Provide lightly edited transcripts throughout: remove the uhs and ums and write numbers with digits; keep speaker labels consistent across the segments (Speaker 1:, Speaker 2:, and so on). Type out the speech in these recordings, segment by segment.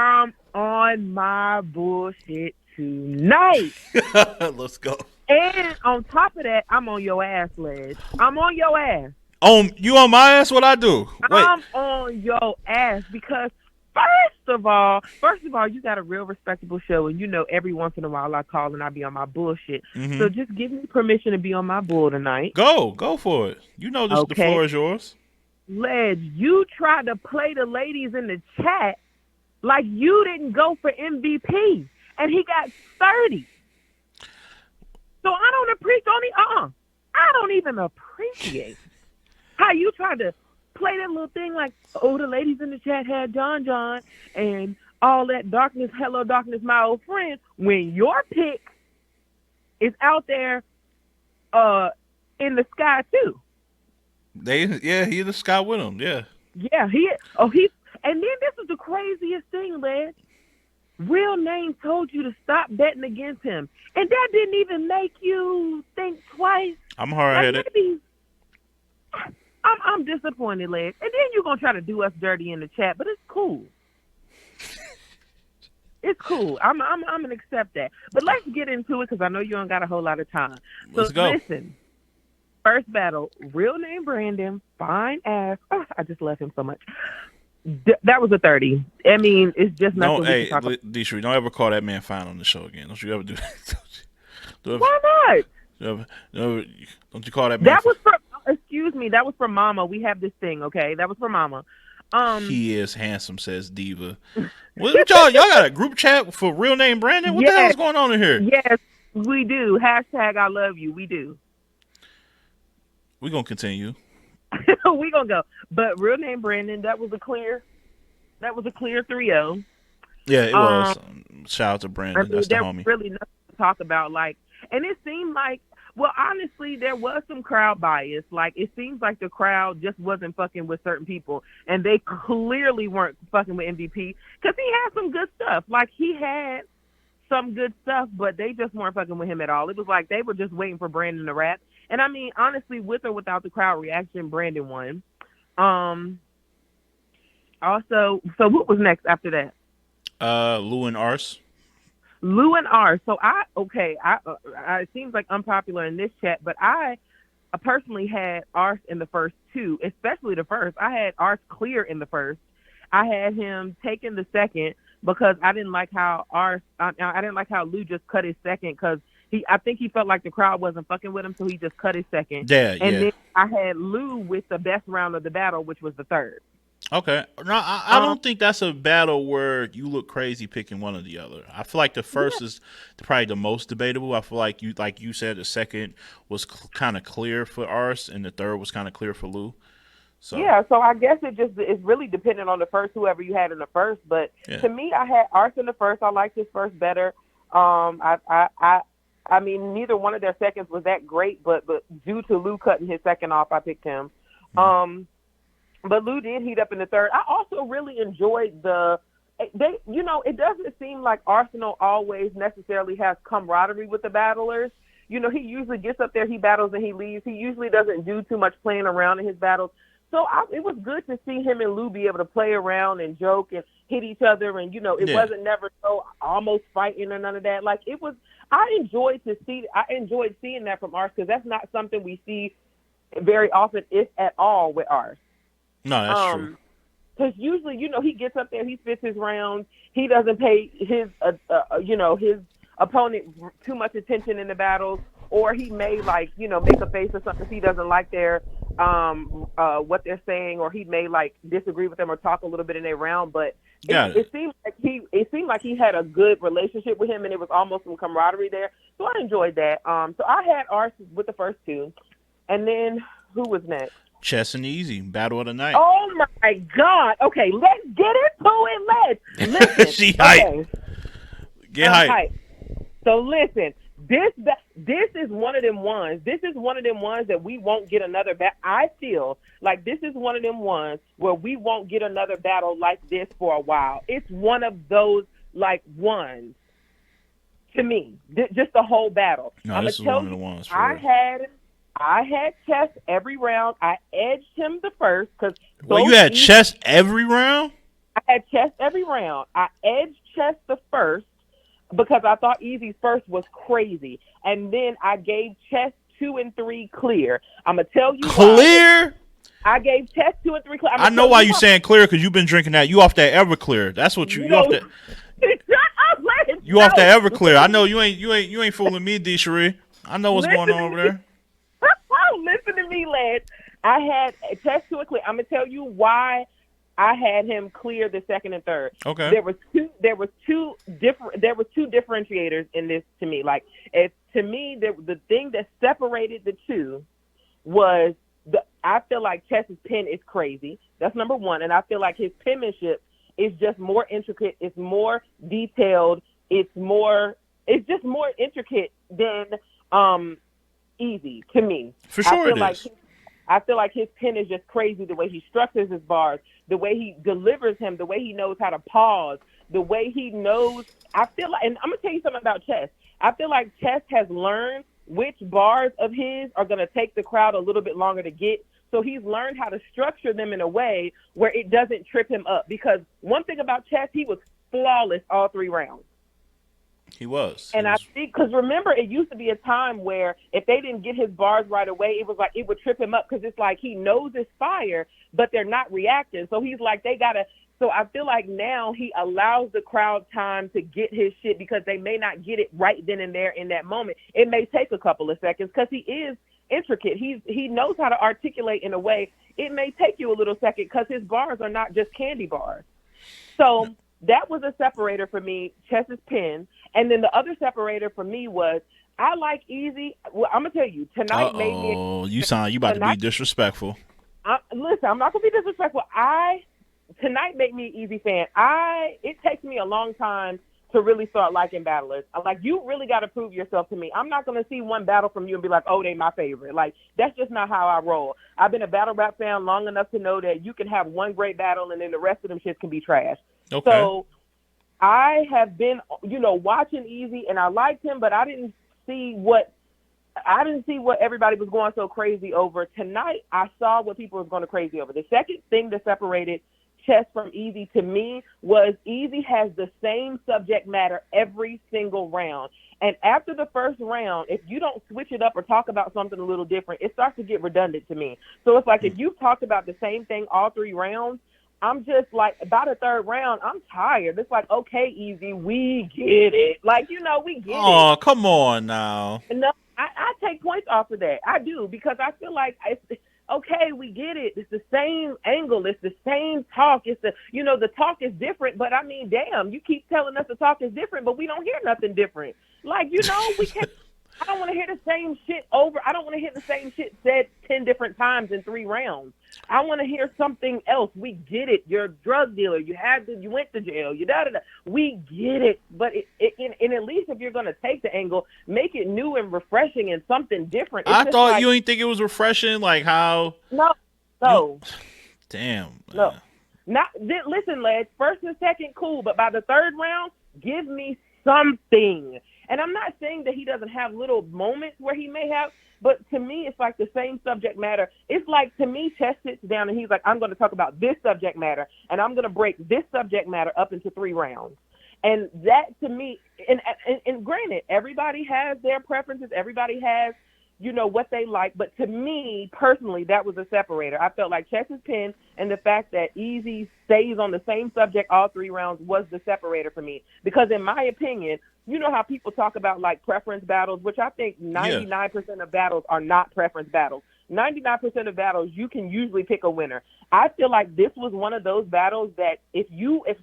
Speaker 1: I'm on my bullshit tonight.
Speaker 2: Let's go.
Speaker 1: And on top of that, I'm on your ass, Ledge. I'm on your ass.
Speaker 2: You on my ass? What I do? Wait.
Speaker 1: I'm on your ass because first of all, you got a real respectable show, and you know every once in a while I call and I be on my bullshit. So
Speaker 2: Mm-hmm.
Speaker 1: just give me permission to be on my bull tonight.
Speaker 2: Go for it. You know this. The
Speaker 1: Okay.
Speaker 2: floor is yours.
Speaker 1: Ledge, you tried to play the ladies in the chat like you didn't go for MVP, and he got 30. So I don't appreciate I don't even appreciate how you tried to play that little thing like, oh, the ladies in the chat had John and all that darkness, hello darkness, my old friend, when your pick is out there in the sky too.
Speaker 2: He the sky with him. Yeah.
Speaker 1: Yeah, and then this is the craziest thing, man. Real Name told you to stop betting against him. And that didn't even make you think twice.
Speaker 2: I'm hard
Speaker 1: Like
Speaker 2: headed.
Speaker 1: maybe I'm disappointed, Leg. And then you're gonna try to do us dirty in the chat, but it's cool. It's cool. I'm gonna accept that. But let's get into it because I know you don't got a whole lot of time. So
Speaker 2: Let's go.
Speaker 1: listen. First battle, Real Name Brandon, fine ass. Oh, I just love him so much. That was a 30. I mean, it's just
Speaker 2: No,
Speaker 1: nothing we
Speaker 2: hey,
Speaker 1: can talk about.
Speaker 2: D-Shree, don't ever call that man fine on the show again. Don't you ever do that.
Speaker 1: Why not?
Speaker 2: Don't you call that man
Speaker 1: That was for, excuse me, that was for Mama. We have this thing, okay? That was for Mama.
Speaker 2: He is handsome, says Diva. What y'all got a group chat for Real Name Brandon? What the hell is
Speaker 1: Yes,
Speaker 2: going on in here?
Speaker 1: yes, we do. Hashtag I love you. We do.
Speaker 2: We're going to continue.
Speaker 1: We gonna go. But Real Name Brandon, that was a clear 3-0.
Speaker 2: Yeah, it was. Shout out to Brandon.
Speaker 1: I mean,
Speaker 2: That's the
Speaker 1: there was
Speaker 2: homie.
Speaker 1: really nothing to talk about. Like, and it seemed like, well, honestly, there was some crowd bias. Like, it seems like the crowd just wasn't fucking with certain people, and they clearly weren't fucking with MVP because he had some good stuff. Like, he had some good stuff, but they just weren't fucking with him at all. It was like they were just waiting for Brandon to rap. And I mean, honestly, with or without the crowd reaction, Brandon won. Also, so what was next after that?
Speaker 2: Lou and Ars.
Speaker 1: Lou and R. So it seems like unpopular in this chat, but I personally had Ars in the first two, especially the first. I had Ars clear in the first. I had him taking the second because I didn't like how I didn't like how Lou just cut his second because I think he felt like the crowd wasn't fucking with him, so he just cut his second.
Speaker 2: Yeah,
Speaker 1: And
Speaker 2: yeah.
Speaker 1: then I had Lou with the best round of the battle, which was the third.
Speaker 2: Okay. No, I don't think that's a battle where you look crazy picking one or the other. I feel like the first is probably the most debatable. I feel like you said, the second was kind of clear for Ars, and the third was kind of clear for Lou. So
Speaker 1: Yeah, so I guess it's really dependent on the first, whoever you had in the first. But
Speaker 2: yeah,
Speaker 1: to me, I had Ars in the first. I liked his first better. I mean, neither one of their seconds was that great, but due to Lou cutting his second off, I picked him. But Lou did heat up in the third. I also really enjoyed it doesn't seem like Arsenal always necessarily has camaraderie with the battlers. He usually gets up there, he battles, and he leaves. He usually doesn't do too much playing around in his battles. So it was good to see him and Lou be able to play around and joke and hit each other. And, it wasn't never so almost fighting or none of that. Like, it was – I enjoyed seeing that from Ars because that's not something we see very often, if at all, with Ars.
Speaker 2: no, that's true.
Speaker 1: Because usually, he gets up there, he spits his rounds, he doesn't pay his opponent too much attention in the battles, or he may make a face or something if he doesn't like their what they're saying, or he may disagree with them or talk a little bit in their round. But it seemed like he had a good relationship with him, and it was almost some camaraderie there. So I enjoyed that. So I had Ars with the first two, and then who was next?
Speaker 2: Chess and Easy, battle of the night.
Speaker 1: Oh my God! Okay, let's get into it. Listen.
Speaker 2: She hype.
Speaker 1: Okay.
Speaker 2: Get hype.
Speaker 1: So listen, this is one of them ones. This is one of them ones that we won't get another battle. I feel like this is one of them ones where we won't get another battle like this for a while. It's one of those ones to me. Just the whole battle.
Speaker 2: No, this is one of the ones.
Speaker 1: I had Chess every round. I edged him the first because.
Speaker 2: Well, you had Chess every round?
Speaker 1: I had Chess every round. I edged Chess the first because I thought Easy's first was crazy. And then I gave Chess 2 and 3 clear. I'm going to tell you
Speaker 2: Clear?
Speaker 1: why. I gave Chess 2 and 3 clear.
Speaker 2: I know why you saying clear, because you've been drinking that. You off that Everclear. That's what you off that.
Speaker 1: Shut up, Lance.
Speaker 2: You off that Everclear. I know you ain't fooling me, D. Cherie. I know what's going on over there.
Speaker 1: Listen to me, Lance. I had Chess 2 and clear. I'm going to tell you why I had him clear the second and third.
Speaker 2: Okay.
Speaker 1: There was two differentiators in this to me. Like, to me, the thing that separated the two was I feel like Chess's pen is crazy. That's number one. And I feel like his penmanship is just more intricate. It's more detailed. It's just more intricate than Easy to me.
Speaker 2: For sure it is.
Speaker 1: I feel like his pen is just crazy, the way he structures his bars, the way he delivers him, the way he knows how to pause, the way he knows. I feel like, and I'm going to tell you something about Chess. I feel like Chess has learned which bars of his are going to take the crowd a little bit longer to get. So he's learned how to structure them in a way where it doesn't trip him up. Because one thing about Chess, he was flawless all 3 rounds.
Speaker 2: He was.
Speaker 1: And I think, because remember, it used to be a time where if they didn't get his bars right away, it was like it would trip him up because it's like he knows it's fire, but they're not reacting. So he's like, they got to. So I feel like now he allows the crowd time to get his shit because they may not get it right then and there in that moment. It may take a couple of seconds because he is intricate. He knows how to articulate in a way. It may take you a little second because his bars are not just candy bars. So that was a separator for me, Chess's pen. And then the other separator for me was I like Easy. Well, I'm going to tell you, tonight made me.
Speaker 2: Oh, you about to be disrespectful.
Speaker 1: Listen, I'm not going to be disrespectful. Tonight made me an Easy fan. It takes me a long time to really start liking battlers. Like, you really got to prove yourself to me. I'm not going to see one battle from you and be like, oh, they my favorite. Like, that's just not how I roll. I've been a battle rap fan long enough to know that you can have one great battle and then the rest of them shits can be trash.
Speaker 2: Okay.
Speaker 1: So I have been, watching Easy, and I liked him, but I didn't see what everybody was going so crazy over. Tonight, I saw what people were going crazy over. The second thing that separated Chess from Easy to me was Easy has the same subject matter every single round. And after the first round, if you don't switch it up or talk about something a little different, it starts to get redundant to me. So it's like if you've talked about the same thing all 3 rounds, I'm just like, about a third round, I'm tired. It's like, okay, Easy, we get it. Like, we get it.
Speaker 2: Oh, come on now.
Speaker 1: No, I take points off of that. I do, because I feel like it's okay, we get it. It's the same angle. It's the same talk. It's the talk is different, but I mean, damn, you keep telling us the talk is different, but we don't hear nothing different. Like, we can't. I don't want to hear the same shit over. I don't want to hear the same shit said 10 different times in 3 rounds. I want to hear something else. We get it. You're a drug dealer. You went to jail. You da-da-da. We get it. But and at least if you're going to take the angle, make it new and refreshing and something different.
Speaker 2: I thought you didn't think it was refreshing, like how.
Speaker 1: No.
Speaker 2: Damn.
Speaker 1: No. Listen, lads. First and second, cool. But by the third round, give me something. And I'm not saying that he doesn't have little moments where he may have, but to me, it's like the same subject matter. It's like, to me, Chess sits down and he's like, I'm going to talk about this subject matter, and I'm going to break this subject matter up into 3 rounds. And that, to me, and granted, everybody has their preferences. Everybody has, what they like. But to me, personally, that was a separator. I felt like Chess's pen and the fact that Easy stays on the same subject all 3 rounds was the separator for me. Because in my opinion, you know how people talk about like preference battles, which I think 99% of battles are not preference battles. 99% of battles, you can usually pick a winner. I feel like this was one of those battles that if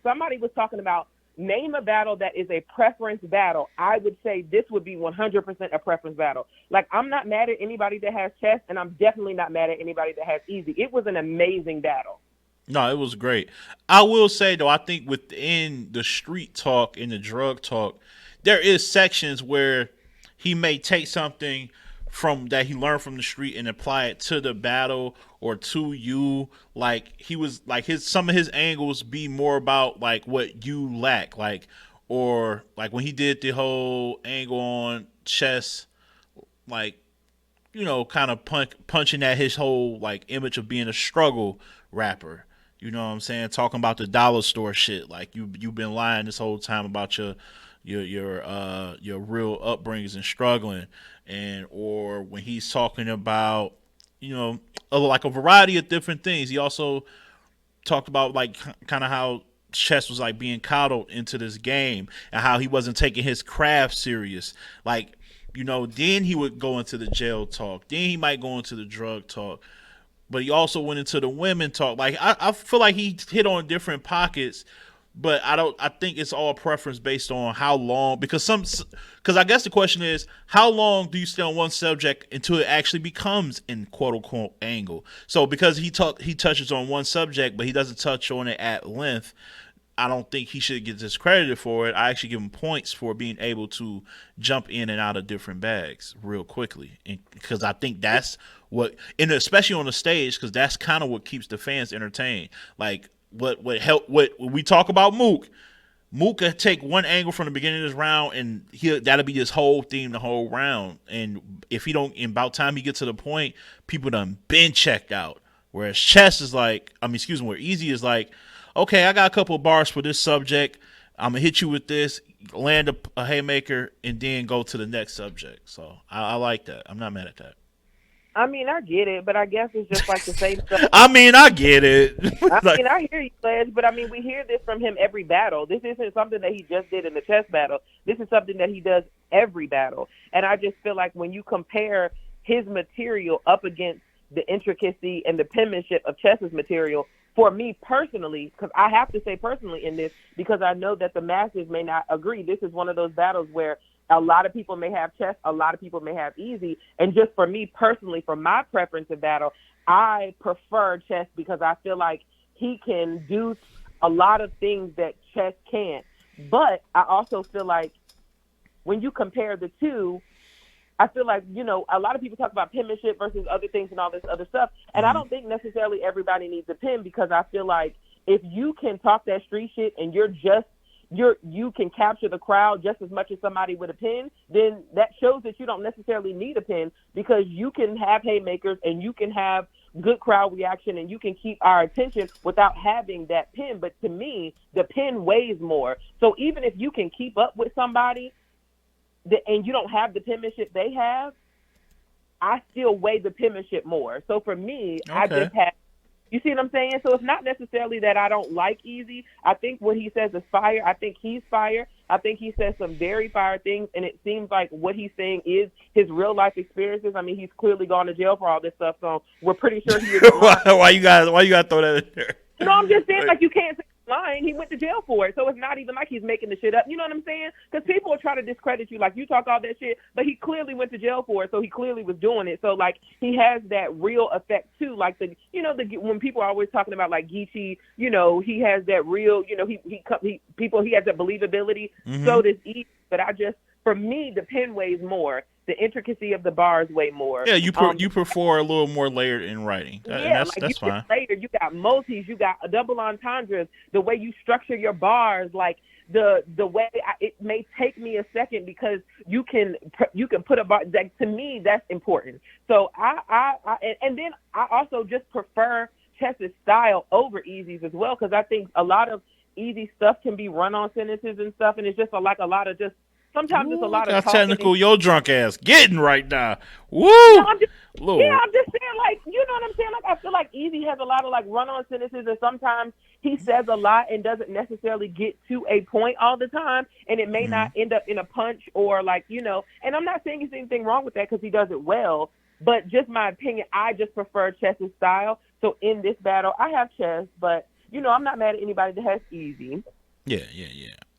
Speaker 1: somebody was talking about name a battle that is a preference battle, I would say this would be 100% a preference battle. Like, I'm not mad at anybody that has Chess, and I'm definitely not mad at anybody that has Easy. It was an amazing battle.
Speaker 2: No, it was great. I will say, though, I think within the street talk and the drug talk, there is sections where he may take something from that he learned from the street and apply it to the battle or to you. Like, he was like some of his angles be more about like what you lack, like, or like when he did the whole angle on Chess, like, kind of punching at his whole like image of being a struggle rapper. You know what I'm saying? Talking about the dollar store shit. Like you've been lying this whole time about your real upbringings and struggling, and or when he's talking about you know like a variety of different things. He also talked about like kind of how Chess was like being coddled into this game and how he wasn't taking his craft serious. Like, then he would go into the jail talk. Then he might go into the drug talk. But he also went into the women talk. Like I feel like he hit on different pockets, but I don't. I think it's all preference based on how long. Because I guess the question is, how long do you stay on one subject until it actually becomes in quote unquote angle? So because he touches on one subject, but he doesn't touch on it at length. I don't think he should get discredited for it. I actually give him points for being able to jump in and out of different bags real quickly, because I think that's what, and especially on the stage, because that's kind of what keeps the fans entertained. Like what we talk about Mook. Mook could take one angle from the beginning of this round, and that'll be his whole theme the whole round. And if he don't, in about time he gets to the point, people done been checked out. Whereas Chess is like, where Easy is like, okay, I got a couple of bars for this subject. I'm gonna hit you with this, land a haymaker, and then go to the next subject. So I like that. I'm not mad at that.
Speaker 1: I mean, I get it, but I guess it's just like the same stuff.
Speaker 2: I get it.
Speaker 1: I hear you, Sledge, but I mean, we hear this from him every battle. This isn't something that he just did in the chess battle. This is something that he does every battle. And I just feel like when you compare his material up against the intricacy and the penmanship of Chess's material, for me personally, because I have to say personally in this, because I know that the masses may not agree, this is one of those battles where a lot of people may have Chess, a lot of people may have Easy. And just for me personally, for my preference in battle, I prefer Chess because I feel like he can do a lot of things that Chess can't. But I also feel like when you compare the two, I feel like, a lot of people talk about penmanship versus other things and all this other stuff. And I don't think necessarily everybody needs a pen, because I feel like if you can talk that street shit and you can capture the crowd just as much as somebody with a pen, then that shows that you don't necessarily need a pen, because you can have haymakers and you can have good crowd reaction and you can keep our attention without having that pen. But to me, the pen weighs more. So even if you can keep up with somebody and you don't have the penmanship they have, I still weigh the penmanship more. So for me, okay. I just have, you see what I'm saying? So it's not necessarily that I don't like Easy. I think what he says is fire. I think he's fire. I think he says some very fire things, and it seems like what he's saying is his real life experiences. I mean, he's clearly gone to jail for all this stuff, so we're pretty sure he is.
Speaker 2: Why you gotta throw that in there?
Speaker 1: No, I'm just saying, like, you can't say lying. He went to jail for it, so it's not even like he's making the shit up. You know what I'm saying? Because people are trying to discredit you, like, you talk all that shit, but he clearly went to jail for it, so he clearly was doing it. So, like, he has that real effect too. Like when people are always talking about like Geechee, he has that real, he has that believability. Mm-hmm. So does E. But for me, the pen weighs more. The intricacy of the bars way more.
Speaker 2: Yeah, you prefer a little more layered in writing. That's fine.
Speaker 1: Layered, you got multis, you got double entendres. The way you structure your bars, like the way it may take me a second, because you can put a bar. Like, to me, that's important. So and then I also just prefer Chess's style over Easy's as well, because I think a lot of Easy stuff can be run-on sentences and stuff, and it's just a lot of just. Sometimes it's a lot of talking.
Speaker 2: Technical, your drunk ass getting right now. Woo!
Speaker 1: No, I'm just saying, like, you know what I'm saying? Like, I feel like Easy has a lot of like run-on sentences, and sometimes he says a lot and doesn't necessarily get to a point all the time, and it may not end up in a punch or like, and I'm not saying there's anything wrong with that because he does it well, but just my opinion, I just prefer Chess's style. So in this battle, I have Chess, but I'm not mad at anybody that has Easy.
Speaker 2: Yeah.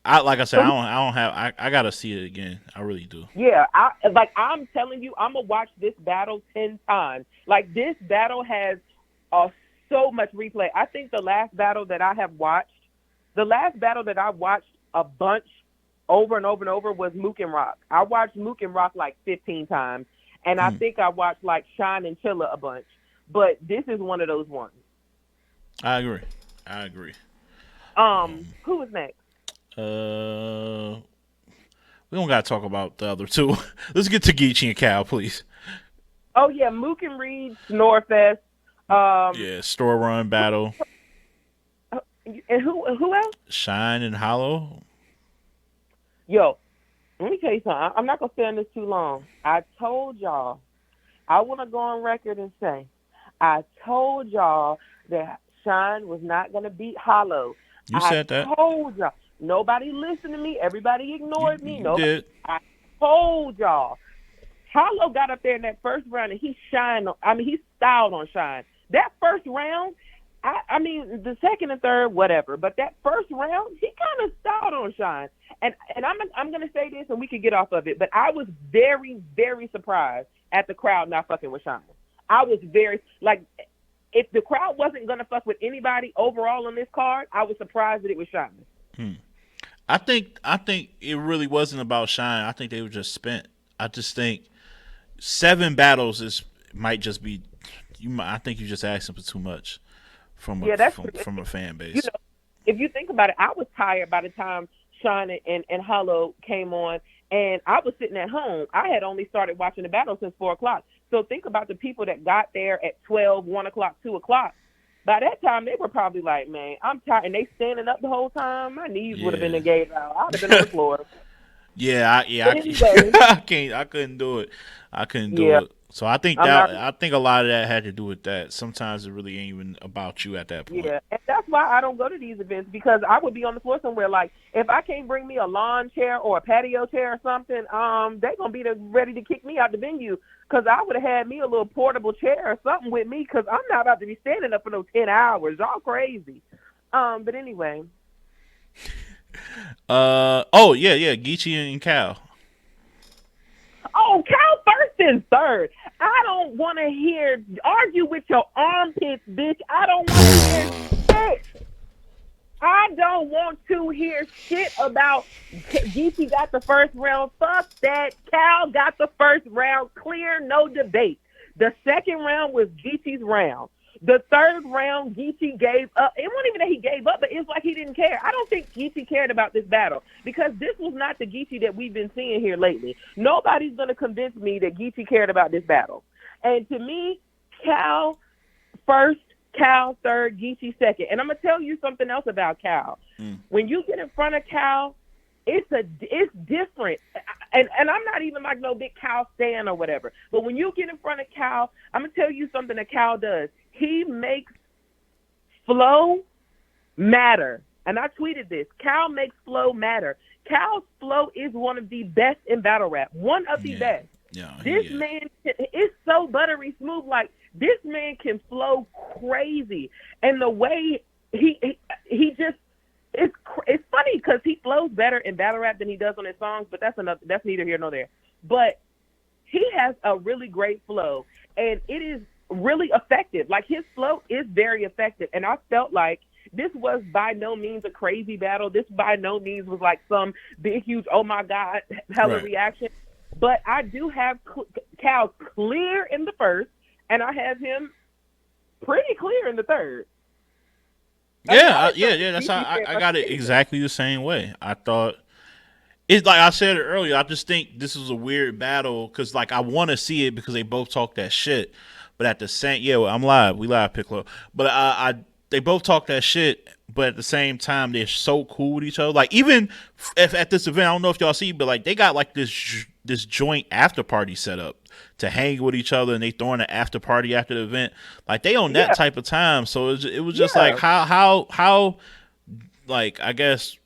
Speaker 2: Like I said, I gotta see it again. I really do.
Speaker 1: Yeah, I'm telling you, I'm gonna watch this battle 10 times. Like, this battle has so much replay. I think the last battle that I watched a bunch over and over and over was Mook and Rock. I watched Mook and Rock like 15 times, and I think I watched like Shine and Chilla a bunch. But this is one of those ones.
Speaker 2: I agree.
Speaker 1: Who is next?
Speaker 2: We don't gotta talk about the other two. Let's get to Geechee and Cal, please.
Speaker 1: Oh yeah, Mook and Reed, Snorefest.
Speaker 2: Store run battle.
Speaker 1: And who else?
Speaker 2: Shine and Hollow.
Speaker 1: Yo, let me tell you something. I'm not gonna stay on this too long. I told y'all. I want to go on record and say, I told y'all that Shine was not gonna beat Hollow.
Speaker 2: You
Speaker 1: I
Speaker 2: said that.
Speaker 1: told y'all. Nobody listened to me. Everybody
Speaker 2: You
Speaker 1: ignored me.
Speaker 2: you
Speaker 1: Nobody.
Speaker 2: did.
Speaker 1: I told y'all. Hollow got up there in that first round and he he styled on Shine. That first round, I mean, the second and third, whatever. But that first round, he kind of styled on Shine. And I'm gonna say this, and we could get off of it. But I was very, very surprised at the crowd not fucking with Shine. I was very like, if the crowd wasn't gonna fuck with anybody overall on this card, I was surprised that it was Shine.
Speaker 2: I think it really wasn't about Shine. I think they were just spent. I just think 7 battles might just be. I think you just asking for too much from a fan base.
Speaker 1: You know, if you think about it, I was tired by the time Shine and Hollow came on, and I was sitting at home. I had only started watching the battle since 4 o'clock. So think about the people that got there at 12, 1 o'clock, 2 o'clock. By that time, they were probably like, man, I'm tired. And they standing up the whole time. My knees would have been engaged out. I would have been on the floor.
Speaker 2: I couldn't do it. I couldn't do it. So I think I think a lot of that had to do with that. Sometimes it really ain't even about you at that point.
Speaker 1: Yeah, and that's why I don't go to these events, because I would be on the floor somewhere. Like, if I can't bring me a lawn chair or a patio chair or something, they gonna be ready to kick me out the venue, because I would have had me a little portable chair or something with me, because I'm not about to be standing up for no 10 hours. Y'all crazy. But anyway.
Speaker 2: Geechee and Cal.
Speaker 1: Oh, Cal first and third. I don't want to argue with your armpits, bitch. I don't want to hear shit. I don't want to hear shit about Geechee got the first round. Fuck that. Cal got the first round. Clear, no debate. The second round was Geechee's round. The third round, Geechee gave up. It wasn't even that he gave up, but it's like he didn't care. I don't think Geechee cared about this battle, because this was not the Geechee that we've been seeing here lately. Nobody's going to convince me that Geechee cared about this battle. And to me, Cal first, Cal third, Geechee second. And I'm going to tell you something else about Cal. When you get in front of Cal, it's different. And I'm not even like no big Cal stan or whatever. But when you get in front of Cal, I'm going to tell you something that Cal does. He makes flow matter. And I tweeted this. Cal makes flow matter. Cal's flow is one of the best in battle rap. One of the best.
Speaker 2: Yeah,
Speaker 1: this man is so buttery smooth. Like, this man can flow crazy. And the way he just, it's funny because he flows better in battle rap than he does on his songs, but that's neither here nor there. But he has a really great flow, and it is really effective. Like, his flow is very effective, and I felt like this was by no means a crazy battle. This by no means was like some big, huge, oh my God, hella reaction. But I do have Cal clear in the first, and I have him pretty clear in the third.
Speaker 2: That's how I got it exactly the same way. I thought it's like I said it earlier. I just think this was a weird battle because, like, I want to see it because they both talk that shit. But at the same, I'm live. We live, Piccolo. But they both talk that shit. But at the same time, they're so cool with each other. Like, even if at this event, I don't know if y'all see, but like they got like this joint after party set up to hang with each other, and they throwing an after party after the event. Like, they on that type of time. So it was just like how like, I guess,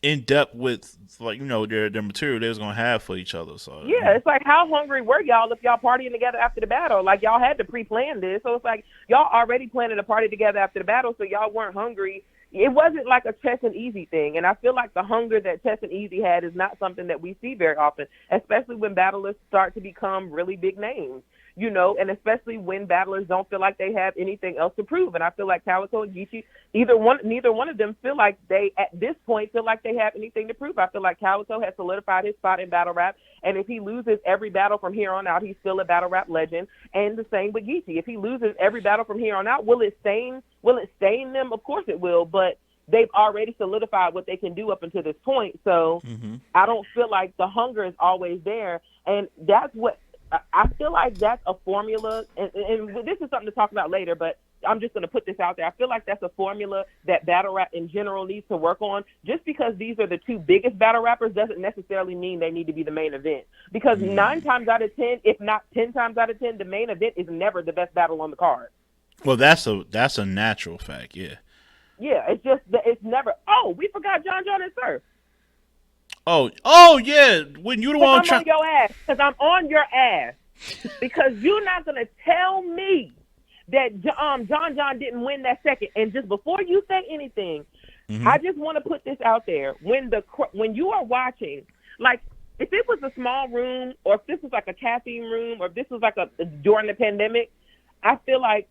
Speaker 2: in depth with, like, you know, their material they was gonna have for each other. So
Speaker 1: it's like, how hungry were y'all if y'all partying together after the battle? Like, y'all had to pre-plan this, so it's like y'all already planning a party together after the battle, so y'all weren't hungry. It wasn't like a Chess and Easy thing, and I feel like the hunger that Chess and Easy had is not something that we see very often, especially when battlers start to become really big names, you know, and especially when battlers don't feel like they have anything else to prove. And I feel like Calico and Geechee, neither one of them feel like they, at this point, feel like they have anything to prove. I feel like Calico has solidified his spot in battle rap, and if he loses every battle from here on out, he's still a battle rap legend. And the same with Geechee. If he loses every battle from here on out, will it stain them? Of course it will, but they've already solidified what they can do up until this point. So I don't feel like the hunger is always there, and that's what I feel like. That's a formula, and this is something to talk about later, but I'm just going to put this out there. I feel like that's a formula that battle rap in general needs to work on. Just because these are the two biggest battle rappers doesn't necessarily mean they need to be the main event. Because 9 times out of 10, if not 10 times out of 10, the main event is never the best battle on the card.
Speaker 2: Well, that's a natural fact, yeah.
Speaker 1: Yeah, it's never. Oh, we forgot John and Surf.
Speaker 2: Oh yeah. When you the one
Speaker 1: I'm on your ass, because I'm on your ass. Because you're not gonna tell me that John didn't win that second. And just before you say anything, I just want to put this out there: when you are watching, like if it was a small room, or if this was like a caffeine room, or if this was like during the pandemic, I feel like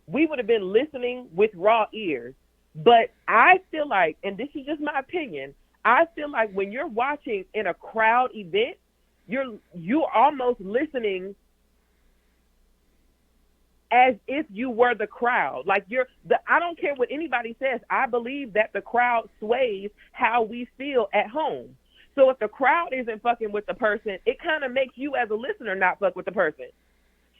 Speaker 1: we would have been listening with raw ears. But I feel like, and this is just my opinion, I feel like when you're watching in a crowd event, you're almost listening as if you were the crowd. Like I don't care what anybody says. I believe that the crowd sways how we feel at home. So if the crowd isn't fucking with the person, it kind of makes you as a listener not fuck with the person.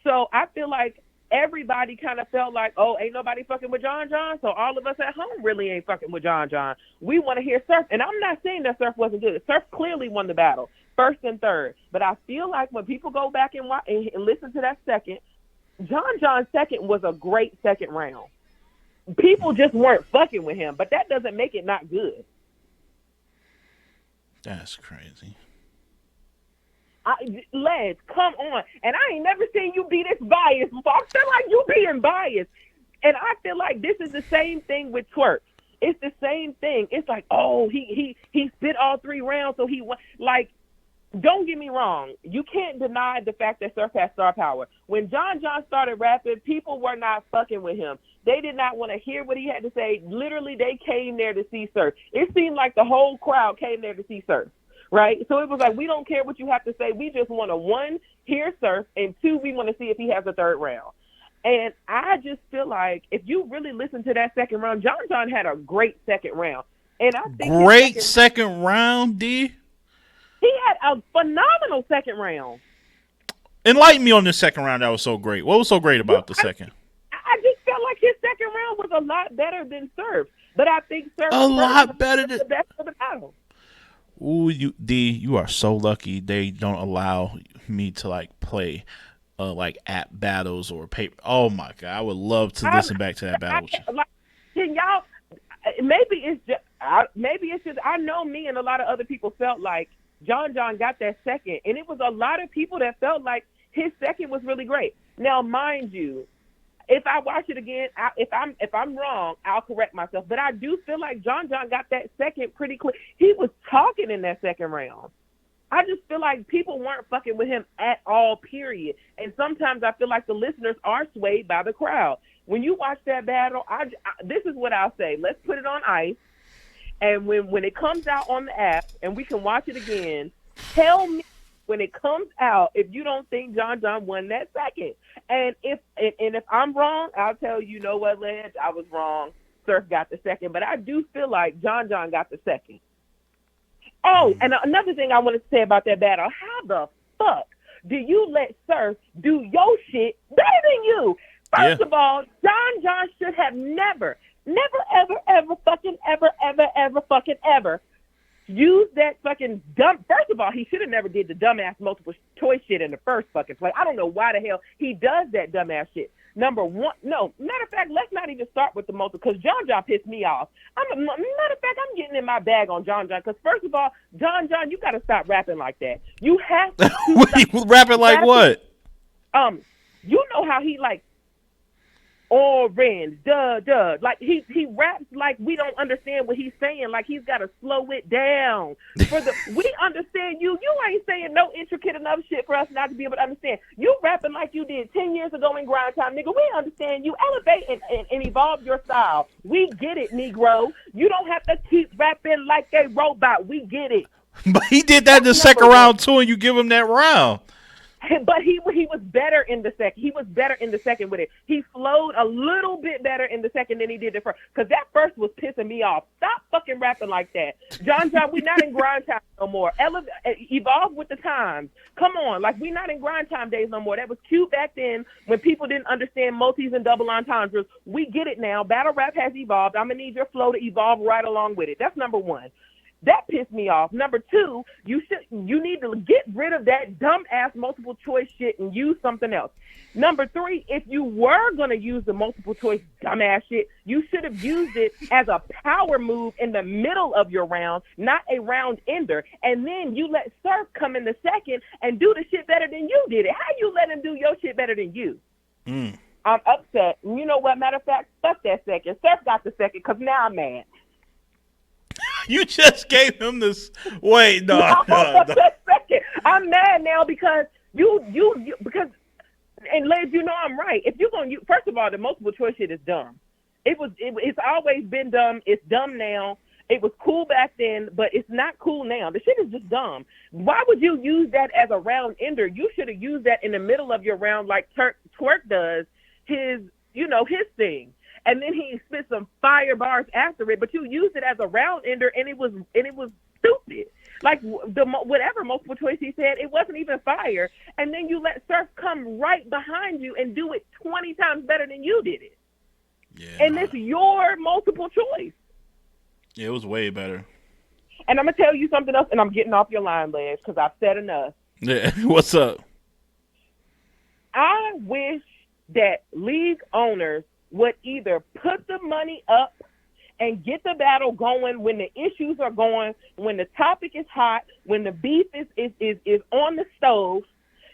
Speaker 1: So I feel like everybody kind of felt like, oh, ain't nobody fucking with John, so all of us at home really ain't fucking with John. We want to hear Surf. And I'm not saying that Surf wasn't good. Surf clearly won the battle, first and third. But I feel like when people go back and watch and listen to that second, John's second was a great second round. People just weren't fucking with him, but that doesn't make it not good.
Speaker 2: That's crazy.
Speaker 1: Lads, come on. And I ain't never seen you be this biased before. I feel like you being biased. And I feel like this is the same thing with Twerk. It's the same thing. It's like, oh, he spit all 3 rounds, so he won. Like, don't get me wrong. You can't deny the fact that Surf has star power. When John started rapping, people were not fucking with him. They did not want to hear what he had to say. Literally, they came there to see Surf. It seemed like the whole crowd came there to see Surf. Right? So it was like, we don't care what you have to say. We just want to, 1, hear Surf, and 2, we want to see if he has a third round. And I just feel like if you really listen to that second round, John had a great second round. And I think
Speaker 2: great second round, D?
Speaker 1: He had a phenomenal second round.
Speaker 2: Enlighten me on this second round that was so great. What was so great about the second?
Speaker 1: I just felt like his second round was a lot better than Surf. But I think Surf
Speaker 2: a lot better than
Speaker 1: the best of the battle.
Speaker 2: Ooh, you are so lucky they don't allow me to like play like app battles or paper. Oh my god, I would love to listen back to that battle.
Speaker 1: Can y'all? Maybe it's just I know me and a lot of other people felt like John got that second, and it was a lot of people that felt like his second was really great. Now, mind you, if I watch it again, if I'm wrong, I'll correct myself. But I do feel like John got that second pretty quick. He was talking in that second round. I just feel like people weren't fucking with him at all, period. And sometimes I feel like the listeners are swayed by the crowd. When you watch that battle, this is what I'll say. Let's put it on ice. And when it comes out on the app and we can watch it again, tell me when it comes out if you don't think John won that second. And if I'm wrong, I'll tell you, know what, Lance, I was wrong. Surf got the second. But I do feel like John got the second. Oh, and another thing I wanted to say about that battle, how the fuck do you let Surf do your shit better than you? First of all, John should have never, ever fucking ever use that fucking dumb. First of all, he should have never did the dumbass multiple choice shit in the first fucking play. I don't know why the hell he does that dumbass shit. Number one, no. Matter of fact, let's not even start with the multiple because John pissed me off. Matter of fact, I'm getting in my bag on John because first of all, John, you got to stop rapping like that. You have to.
Speaker 2: Rapping like what?
Speaker 1: You know how he like. Orange, duh. Like he raps like we don't understand what he's saying. Like he's got to slow it down. We understand you. You ain't saying no intricate enough shit for us not to be able to understand. You rapping like you did 10 years ago in Grind Time, nigga. We understand you. Elevate and evolve your style. We get it, Negro. You don't have to keep rapping like a robot. We get it.
Speaker 2: But he did that in the second round too, and you give him that round.
Speaker 1: But he was better in the second. He was better in the second with it. He flowed a little bit better in the second than he did the first. Because that first was pissing me off. Stop fucking rapping like that. John, we not in grind time no more. Evolve with the times. Come on. Like, we not in grind time days no more. That was cute back then when people didn't understand multis and double entendres. We get it now. Battle rap has evolved. I'm going to need your flow to evolve right along with it. That's number one. That pissed me off. Number two, you need to get rid of that dumb-ass multiple choice shit and use something else. Number three, if you were going to use the multiple choice dumbass shit, you should have used it as a power move in the middle of your round, not a round ender. And then you let Surf come in the second and do the shit better than you did it. How you let him do your shit better than you? I'm upset. And you know what? Matter of fact, fuck that second. Surf got the second because now I'm mad.
Speaker 2: You just gave him this. Wait, no.
Speaker 1: I'm mad now because because, and Liz, you know I'm right. If you're gonna first of all, the multiple choice shit is dumb. It's always been dumb. It's dumb now. It was cool back then, but it's not cool now. The shit is just dumb. Why would you use that as a round ender? You should have used that in the middle of your round like Twerk does his thing. And then he spit some fire bars after it, but you used it as a round ender, and it was stupid. Like whatever multiple choice he said, it wasn't even fire. And then you let Surf come right behind you and do it 20 times better than you did it.
Speaker 2: Yeah,
Speaker 1: and it's your multiple choice.
Speaker 2: Yeah, it was way better.
Speaker 1: And I'm gonna tell you something else, and I'm getting off your line, Ledge, because I've said enough.
Speaker 2: Yeah, what's up?
Speaker 1: I wish that league owners would either put the money up and get the battle going when the issues are going, when the topic is hot, when the beef is on the stove,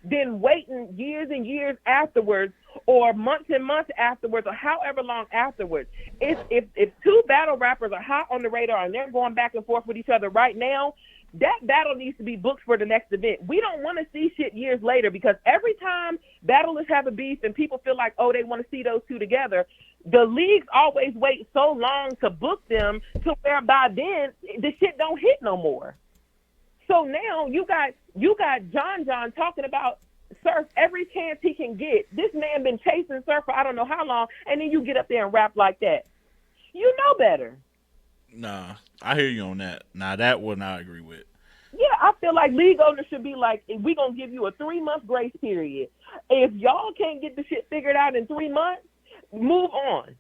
Speaker 1: then waiting years and years afterwards, or months and months afterwards, or however long afterwards. If two battle rappers are hot on the radar and they're going back and forth with each other right now, that battle needs to be booked for the next event. We don't want to see shit years later, because every time battlers have a beef and people feel like, oh, they want to see those two together, the leagues always wait so long to book them to where by then the shit don't hit no more. So now you got John talking about Surf every chance he can get. This man been chasing Surf for I don't know how long, and then you get up there and rap like that. You know better.
Speaker 2: Nah, I hear you on that. Nah, that one I agree with.
Speaker 1: Yeah, I feel like league owners should be like, we're going to give you a 3-month grace period. If y'all can't get the shit figured out in 3 months, move on.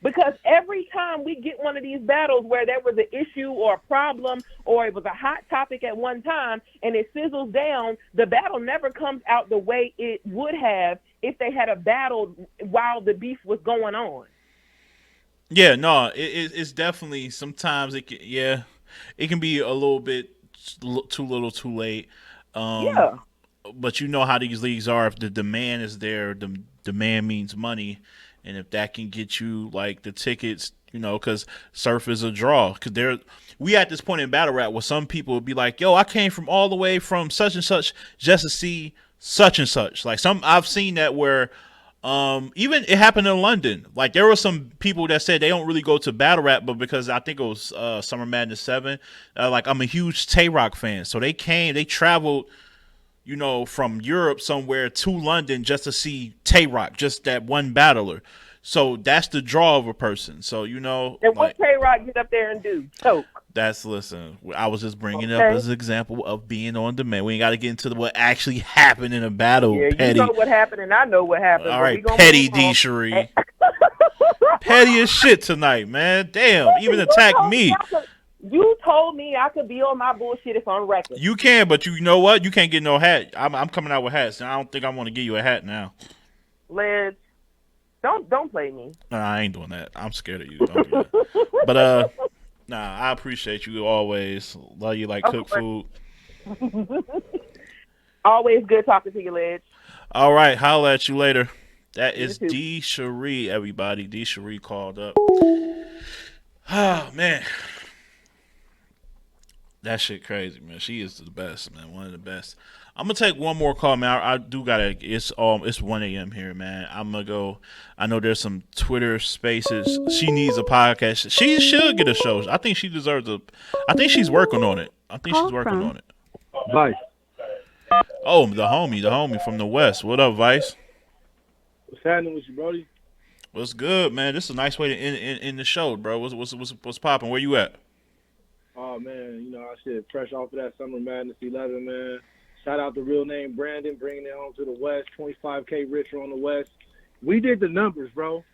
Speaker 1: Because every time we get one of these battles where there was an issue or a problem or it was a hot topic at one time and it sizzles down, the battle never comes out the way it would have if they had a battle while the beef was going on.
Speaker 2: Yeah, no, it's definitely sometimes it can be a little bit too little, too late.
Speaker 1: Yeah.
Speaker 2: But you know how these leagues are. If the demand is there, the demand means money, and if that can get you like the tickets, you know, because Surf is a draw. Because we at this point in battle rap where some people would be like, "Yo, I came from all the way from such and such just to see such and such." Like I've seen that where. Even it happened in London. Like there were some people that said they don't really go to battle rap, but because I think it was Summer Madness 7, like I'm a huge Tay-Rock fan, so they traveled, you know, from Europe somewhere to London just to see Tay-Rock, just that one battler. So that's the draw of a person. So you know,
Speaker 1: and what Tay-Rock get up there and do? Choke.
Speaker 2: Listen, I was just bringing it up as an example of being on demand. We ain't got to get into what actually happened in a battle.
Speaker 1: Yeah,
Speaker 2: Petty.
Speaker 1: You know what happened, and I know what happened.
Speaker 2: All right, Petty D. Cherie. Petty as shit tonight, man. Damn, even attack me.
Speaker 1: You told me I could be on my bullshit if on record.
Speaker 2: You can, but you know what? You can't get no hat. I'm coming out with hats, and I don't think I want to give you a hat now.
Speaker 1: Liz, don't play me.
Speaker 2: No, I ain't doing that. I'm scared of you. Don't do that. But nah, I appreciate you always. Love you like cook food.
Speaker 1: Always good talking to you, Ledge.
Speaker 2: All right, holla at you later. That is D. Cherie, everybody. D. Cherie called up. Oh, man. That shit crazy, man. She is the best, man. One of the best. I'm gonna take one more call, man. I do gotta. It's 1 a.m. here, man. I'm gonna go. I know there's some Twitter Spaces. She needs a podcast. She should get a show. I think she deserves a. I think she's working on it.
Speaker 3: Bye.
Speaker 2: Oh, the homie from the West. What up, Vice?
Speaker 3: What's happening with you, Brody?
Speaker 2: What's good, man? This is a nice way to end the show, bro. What's popping? Where you at?
Speaker 3: Oh man, I said fresh off of that Summer Madness 11, man. Shout out to real name Brandon bringing it home to the West. 25K richer on the West. We did the numbers, bro,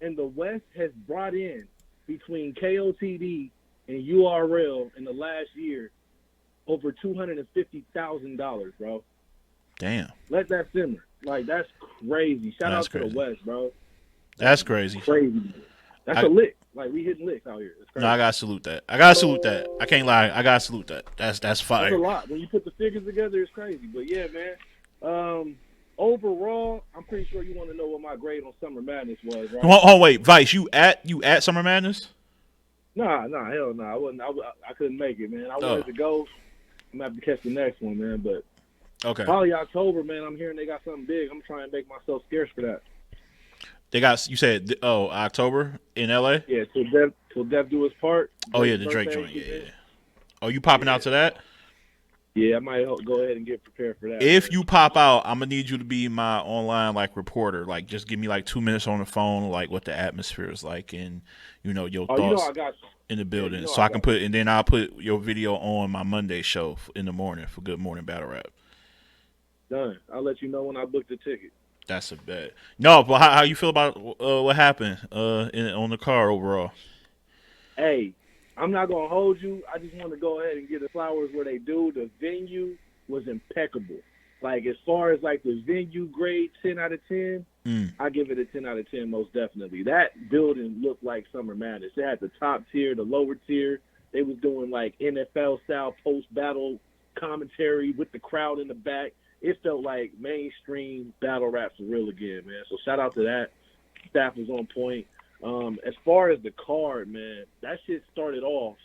Speaker 3: and the West has brought in between KOTD and URL in the last year over $250,000, bro.
Speaker 2: Damn,
Speaker 3: Let that simmer. Like that's crazy. Shout
Speaker 2: that's
Speaker 3: out to
Speaker 2: crazy.
Speaker 3: the West, bro.
Speaker 2: That's crazy.
Speaker 3: Crazy. That's
Speaker 2: I,
Speaker 3: a lick. Like we hitting licks out here. It's
Speaker 2: no,
Speaker 3: crazy.
Speaker 2: I gotta salute that. I gotta salute that. I can't lie. I gotta salute that. That's
Speaker 3: That's
Speaker 2: fire.
Speaker 3: a lot. When you put the figures together, it's crazy. But yeah, man. Overall, I'm pretty sure you want to know what my grade on Summer Madness was, right?
Speaker 2: Oh, wait, Vice, you at Summer Madness?
Speaker 3: Nah, hell no. I wasn't. I couldn't make it, man. I wanted to go. I'm gonna have to catch the next one, man. But
Speaker 2: Okay.
Speaker 3: probably October, man. I'm hearing they got something big. I'm trying to make myself scarce for that.
Speaker 2: They got, you said, October in LA?
Speaker 3: Yeah, till death do his part.
Speaker 2: Oh yeah, the Drake joint. Yeah. Oh, you popping out to that?
Speaker 3: Yeah, I might go ahead and get prepared for that.
Speaker 2: If you pop out, I'm gonna need you to be my online reporter. Like, just give me 2 minutes on the phone, what the atmosphere is like, and your thoughts
Speaker 3: I got you.
Speaker 2: in the building,
Speaker 3: Yeah,
Speaker 2: so I can put, and then I'll put your video on my Monday show in the morning for Good Morning Battle Rap.
Speaker 3: Done. I'll let you know when I book the ticket.
Speaker 2: That's a bet. No, but how you feel about what happened on the car overall?
Speaker 3: Hey, I'm not gonna hold you. I just want to go ahead and give the flowers where they do. The venue was impeccable. Like as far as the venue grade, 10 out of 10, I give it a 10 out of 10 most definitely. That building looked like Summer Madness. They had the top tier, the lower tier. They was doing NFL style post battle commentary with the crowd in the back. It felt like mainstream battle rap for real again, man. So shout out to that. Staff was on point. As far as the card, man, that shit started off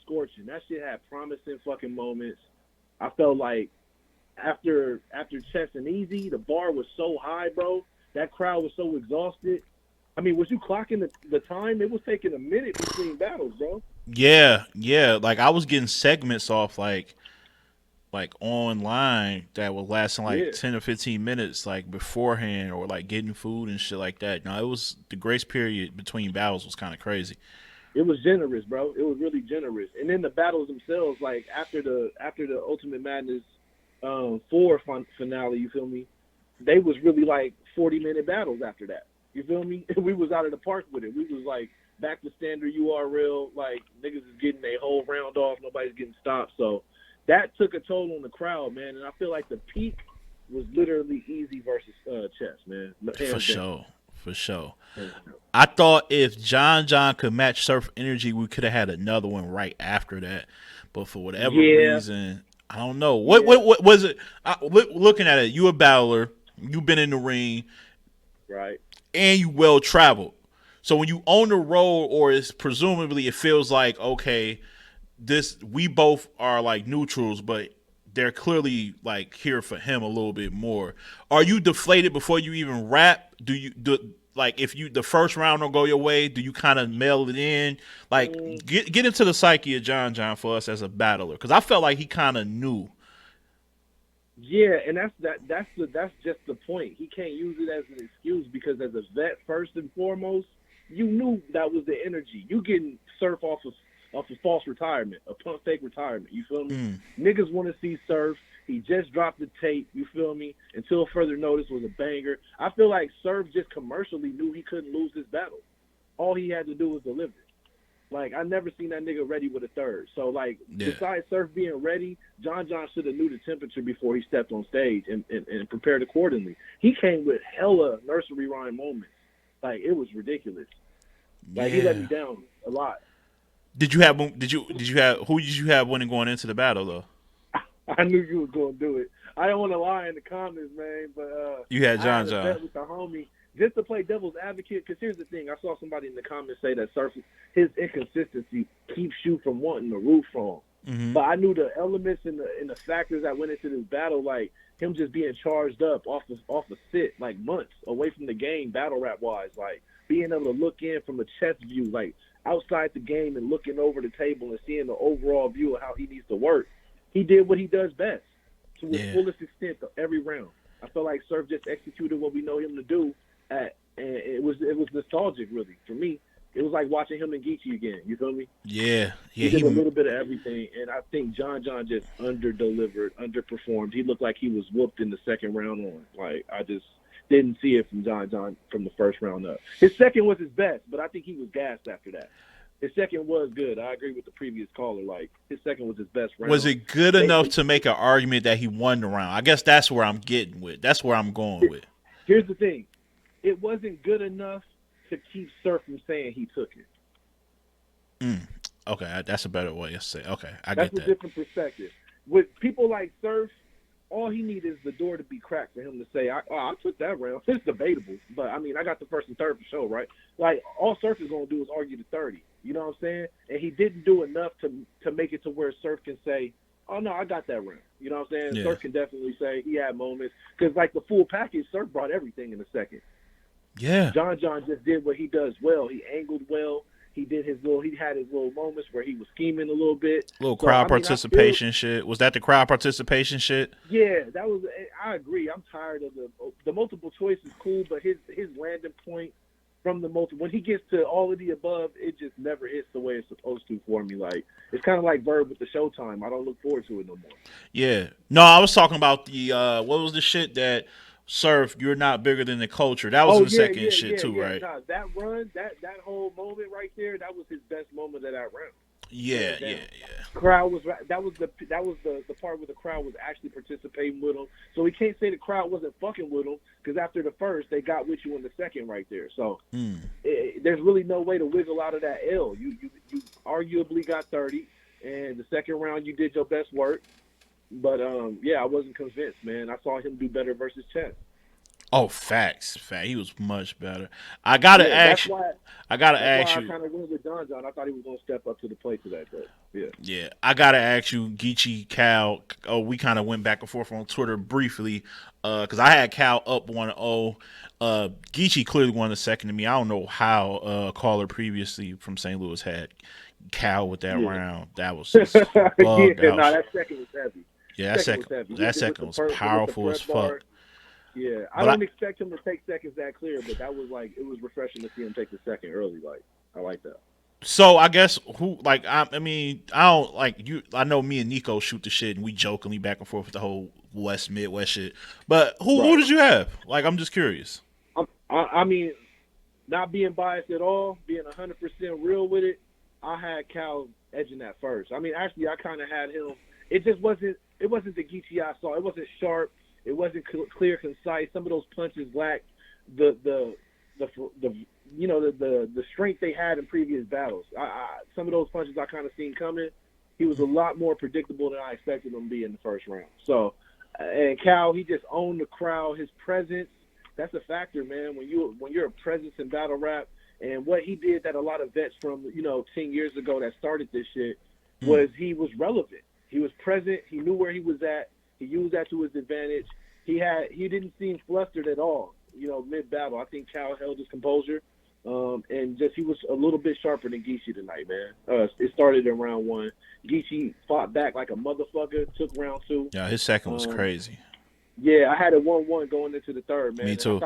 Speaker 3: scorching. That shit had promising fucking moments. I felt like after Chess and Easy, the bar was so high, bro. That crowd was so exhausted. I mean, was you clocking the time? It was taking a minute between battles, bro.
Speaker 2: Yeah. I was getting segments off online that was lasting 10 or 15 minutes beforehand, or getting food and shit like that. No, it was the grace period between battles was kind of crazy.
Speaker 3: It was generous, bro. It was really generous. And then the battles themselves, after the Ultimate Madness 4 finale, you feel me? They was really 40-minute battles after that. You feel me? We was out of the park with it. We was back to standard URL. Niggas is getting their whole round off. Nobody's getting stopped. So that took a toll on the crowd, man. And I feel like the peak was literally Easy versus Chess, man.
Speaker 2: For sure. I thought if John could match Surf Energy, we could have had another one right after that. But for whatever reason, I don't know. What was it? Looking at it, you a battler. You've been in the ring.
Speaker 3: Right.
Speaker 2: And you well traveled. So when you on the road, or it's presumably it feels like, okay, we both are neutrals, but they're clearly here for him a little bit more. Are you deflated before you even rap? If the first round don't go your way, do you kind of mail it in? Get into the psyche of John for us as a battler, because I felt like he kind of knew.
Speaker 3: Yeah, and that's just the point. He can't use it as an excuse, because as a vet, first and foremost, you knew that was the energy. You getting Surf off of false retirement, a pump fake retirement. You feel me? Niggas want to see Surf. He just dropped the tape. You feel me? Until further notice was a banger. I feel like Surf just commercially knew he couldn't lose this battle. All he had to do was deliver. I never seen that nigga ready with a third. So, besides Surf being ready, John should have knew the temperature before he stepped on stage and prepared accordingly. He came with hella nursery rhyme moments. It was ridiculous. He let me down a lot.
Speaker 2: Who did you have winning going into the battle, though?
Speaker 3: I knew you was going to do it. I don't want to lie in the comments, man, but
Speaker 2: you had John.
Speaker 3: I had a bet with the homie just to play devil's advocate, because here's the thing. I saw somebody in the comments say that Surf, his inconsistency keeps you from wanting to root for him.
Speaker 2: Mm-hmm.
Speaker 3: But I knew the elements and the factors that went into this battle, him just being charged up off a sit, months away from the game, battle rap wise, being able to look in from a chess view, outside the game and looking over the table and seeing the overall view of how he needs to work. He did what he does best. to his fullest extent every round. I felt like Surf just executed what we know him to do, and it was nostalgic, really, for me. It was like watching him and Geechee again. You feel me?
Speaker 2: Yeah.
Speaker 3: He did a little bit of everything, and I think John just under-delivered, underperformed. He looked like he was whooped in the second round on. Like, I just didn't see it from John from the first round up. His second was his best, but I think he was gassed after that. His second was good. I agree with the previous caller. Like, his second was his best round.
Speaker 2: Was it good enough to make an argument that he won the round? I guess that's where I'm getting with. That's where I'm going with.
Speaker 3: Here's the thing. It wasn't good enough to keep Surf from saying he took it.
Speaker 2: Okay, that's a better way to say. Okay, I get that.
Speaker 3: That's a different perspective. With people like Surf, all he needs is the door to be cracked for him to say, I took that round. It's debatable, but, I mean, I got the first and third for sure, right? Like, all Surf is going to do is argue the 30. You know what I'm saying? And he didn't do enough to make it to where Surf can say, oh, no, I got that round. You know what I'm saying? Yeah. Surf can definitely say he had moments. Because, like, the full package, Surf brought everything in the second.
Speaker 2: Yeah.
Speaker 3: John just did what he does well. He angled well. He had his little moments where he was scheming a little bit.
Speaker 2: Crowd participation shit. Was that the crowd participation shit?
Speaker 3: Yeah, that was. I agree. I'm tired of the multiple choice is cool, but his landing point from the multiple, when he gets to all of the above, it just never hits the way it's supposed to for me. Like, it's kind of like Verb with the Showtime. I don't look forward to it no more.
Speaker 2: Yeah. No, I was talking about the what was the shit that Surf, you're not bigger than the culture. That was in the second shit too, right?
Speaker 3: Nah, that run, that whole moment right there, that was his best moment of that round.
Speaker 2: Yeah.
Speaker 3: Crowd was that was the part where the crowd was actually participating with him. So we can't say the crowd wasn't fucking with him because after the first, they got with you in the second right there. So there's really no way to wiggle out of that L. You arguably got 30, and the second round you did your best work. But, I wasn't convinced, man. I saw him do better versus Chess.
Speaker 2: Oh, facts. He was much better. I got to ask you. I kind
Speaker 3: of went with John. I thought he was going to step up to the plate today. But, yeah.
Speaker 2: Yeah. I got to ask you, Geechee, Cal. We kind of went back and forth on Twitter briefly because I had Cal up 1-0. Geechee clearly won the second to me. I don't know how a caller previously from St. Louis had Cal with that round. That was just bugged out.
Speaker 3: That second was heavy.
Speaker 2: Yeah, that second was powerful as fuck.
Speaker 3: Yeah, I don't expect him to take seconds that clear, but that was like, it was refreshing to see him take the second early. Like, I like that.
Speaker 2: So I guess I mean, I don't like you. I know me and Nico shoot the shit and we jokingly back and forth with the whole Midwest shit. But who did you have? Like, I'm just curious.
Speaker 3: I mean, not being biased at all, being 100% real with it, I had Cal edging that first. I mean, actually, I kind of had him. It just wasn't. It wasn't the Geechee I saw. It wasn't sharp. It wasn't clear, concise. Some of those punches lacked the strength they had in previous battles. Some of those punches I kind of seen coming. He was a lot more predictable than I expected him to be in the first round. So, and Cal, he just owned the crowd. His presence, that's a factor, man. When you're a presence in battle rap, and what he did that a lot of vets from 10 years ago that started this shit was he was relevant. He was present. He knew where he was at. He used that to his advantage. He didn't seem flustered at all, mid-battle. I think Cal held his composure, and just he was a little bit sharper than Geechee tonight, man. It started in round one. Geechee fought back like a motherfucker, took round two.
Speaker 2: Yeah, his second was crazy.
Speaker 3: Yeah, I had it 1-1 going into the third, man.
Speaker 2: Me too.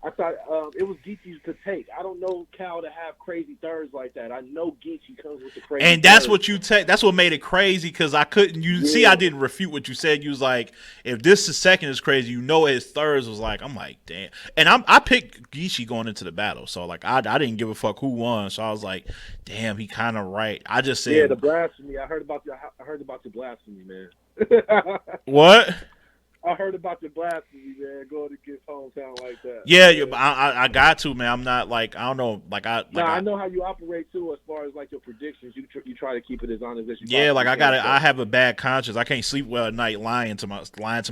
Speaker 3: I thought it was Geechee's to take. I don't know Cal to have crazy thirds like that. I know Geechee comes with the crazy
Speaker 2: and that's
Speaker 3: thirds.
Speaker 2: what you take. That's what made it crazy because I couldn't. See, I didn't refute what you said. You was like, if this is second is crazy, his thirds was like. I'm like, damn. And I picked Geechee going into the battle, so like I didn't give a fuck who won. So I was like, damn, he kind of right. I just said,
Speaker 3: the blasphemy. I heard about the blasphemy, man.
Speaker 2: What?
Speaker 3: I heard about the blasphemy, man. Going against hometown like that.
Speaker 2: Yeah, I got to, man. I'm not like I don't know, I
Speaker 3: know how you operate too, as far as like your predictions. You try to keep it as honest as you.
Speaker 2: Yeah, like I have a bad conscience. I can't sleep well at night lying to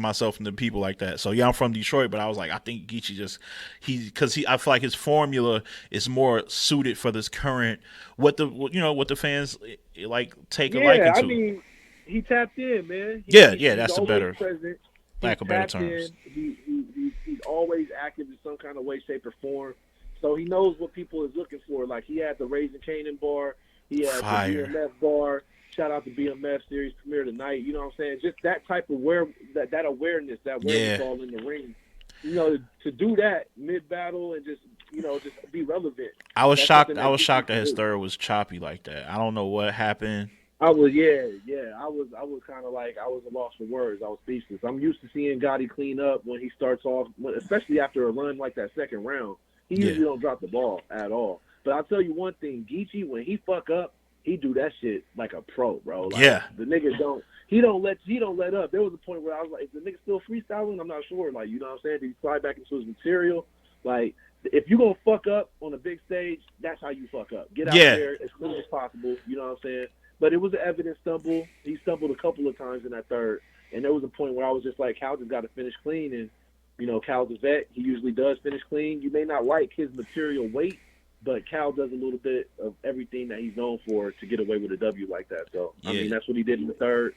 Speaker 2: myself and the people like that. So yeah, I'm from Detroit, but I was like, I think Geechee I feel like his formula is more suited for this current what the fans like take a liking to.
Speaker 3: Yeah, I mean, he tapped in, man.
Speaker 2: That's the better.
Speaker 3: Present.
Speaker 2: Lack of better terms.
Speaker 3: He's always active in some kind of way, shape, or form. So he knows what people is looking for. Like, he had the Raising Canaan bar. He had the DMF bar. Shout out to BMF series premiere tonight. You know what I'm saying? Just that type of that awareness, that wherewithal in the ring. You know, to do that mid battle and just be relevant.
Speaker 2: I was shocked. I was shocked that his third was choppy like that. I don't know what happened.
Speaker 3: I was kind of like, I was a loss for words. I was speechless. I'm used to seeing Gotti clean up when he starts off, especially after a run like that second round. He usually don't drop the ball at all. But I'll tell you one thing, Geechee, when he fuck up, he do that shit like a pro, bro. Like, the nigga don't let up. There was a point where I was like, is the nigga still freestyling? I'm not sure. Like, you know what I'm saying? Did he slide back into his material? Like, if you gonna fuck up on a big stage, that's how you fuck up. Get out there as soon as possible. You know what I'm saying? But it was an evident stumble. He stumbled a couple of times in that third, and there was a point where I was just like, Cal just got to finish clean. And Cal's a vet. He usually does finish clean. You may not like his material weight, but Cal does a little bit of everything that he's known for to get away with a W like that. So, I mean, that's what he did in the third.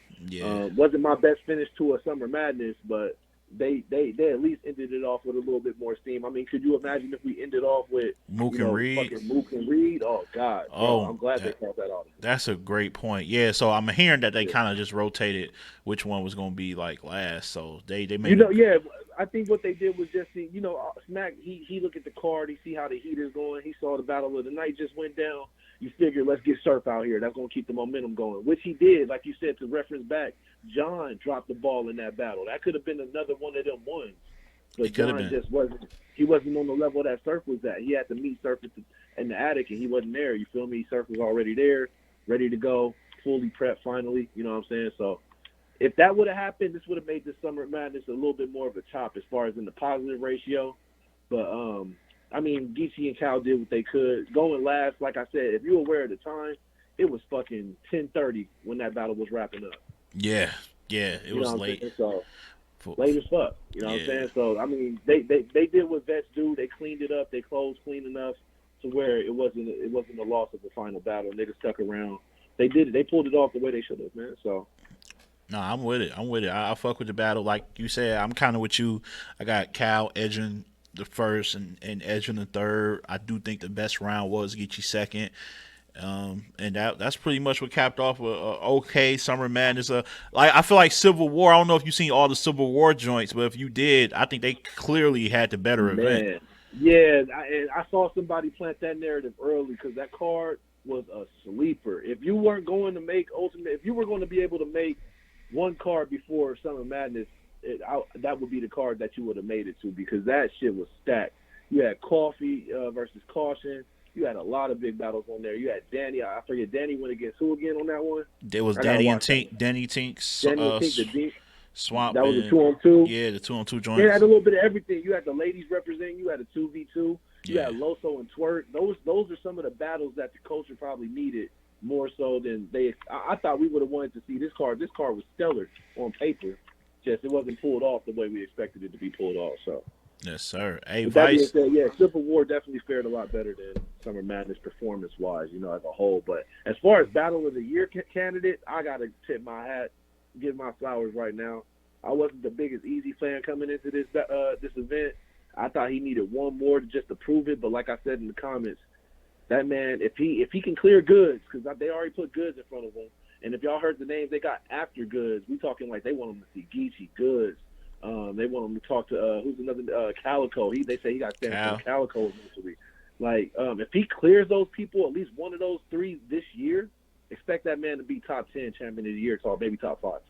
Speaker 3: Wasn't my best finish to a Summer Madness, but they at least ended it off with a little bit more steam. I mean, could you imagine if we ended off with
Speaker 2: Mook and Reed?
Speaker 3: Fucking Mook and Reed? Oh, God. Bro, I'm glad they called that off.
Speaker 2: That's a great point. Yeah, so I'm hearing that they kind of just rotated which one was going to be, like, last. So they made
Speaker 3: I think what they did was just, Smack, he looked at the card, he see how the heat is going, he saw the battle of the night just went down. You figure, let's get Surf out here. That's going to keep the momentum going, which he did. Like you said, to reference back, John dropped the ball in that battle. That could have been another one of them ones. But John just wasn't on the level that Surf was at. He had to meet Surf in the attic, and he wasn't there. You feel me? Surf was already there, ready to go, fully prepped finally. You know what I'm saying? So if that would have happened, this would have made this Summer Madness a little bit more of a chop as far as in the positive ratio. But, I mean, Geechee and Cal did what they could. Going last, like I said, if you were aware of the time, it was fucking 10:30 when that battle was wrapping up.
Speaker 2: Yeah, it was late.
Speaker 3: So, late as fuck. You know what I'm saying? So, I mean, they did what vets do. They cleaned it up. They closed clean enough to where it wasn't a loss of the final battle. Niggas stuck around. They did it. They pulled it off the way they should have, man. So.
Speaker 2: No, I'm with it. I fuck with the battle. Like you said, I'm kind of with you. I got Cal edging the first and edging the third. I do think the best round was Geechee second. And that's pretty much what capped off a okay Summer Madness. I feel like Civil War. I don't know if you've seen all the Civil War joints, but if you did, I think they clearly had the better event.
Speaker 3: Yeah, I saw somebody plant that narrative early because that card was a sleeper. If you weren't going to make if you were going to be able to make one card before Summer Madness, that would be the card that you would have made it to because that shit was stacked. You had Coffee versus Caution. You had a lot of big battles on there. You had Danny. I forget Danny went against who again on that one?
Speaker 2: There was Danny and Tink. Danny Tink.
Speaker 3: the
Speaker 2: Swamp.
Speaker 3: That was a 2-on-2.
Speaker 2: Yeah, the 2-on-2 joints.
Speaker 3: They had a little bit of everything. You had the ladies representing. You had a 2v2. You had Loso and Twerk. Those are some of the battles that the culture probably needed more so than they. I thought we would have wanted to see this card. This card was stellar on paper. Just it wasn't pulled off the way we expected it to be pulled off. So.
Speaker 2: Yes, sir. Hey,
Speaker 3: that being said, Civil War definitely fared a lot better than Summer Madness performance-wise, as a whole. But as far as Battle of the Year candidate, I got to tip my hat, give my flowers right now. I wasn't the biggest Easy fan coming into this event. I thought he needed one more just to prove it. But like I said in the comments, that man, if he can clear Goods, because they already put Goods in front of him, and if y'all heard the names they got after Goods, we talking like they want him to see Geechee, Goods. They want him to talk to who's another Calico. They say he got sent from Calico eventually. Like if he clears those people, at least one of those three this year, expect that man to be top 10 champion of the year, or maybe top 5.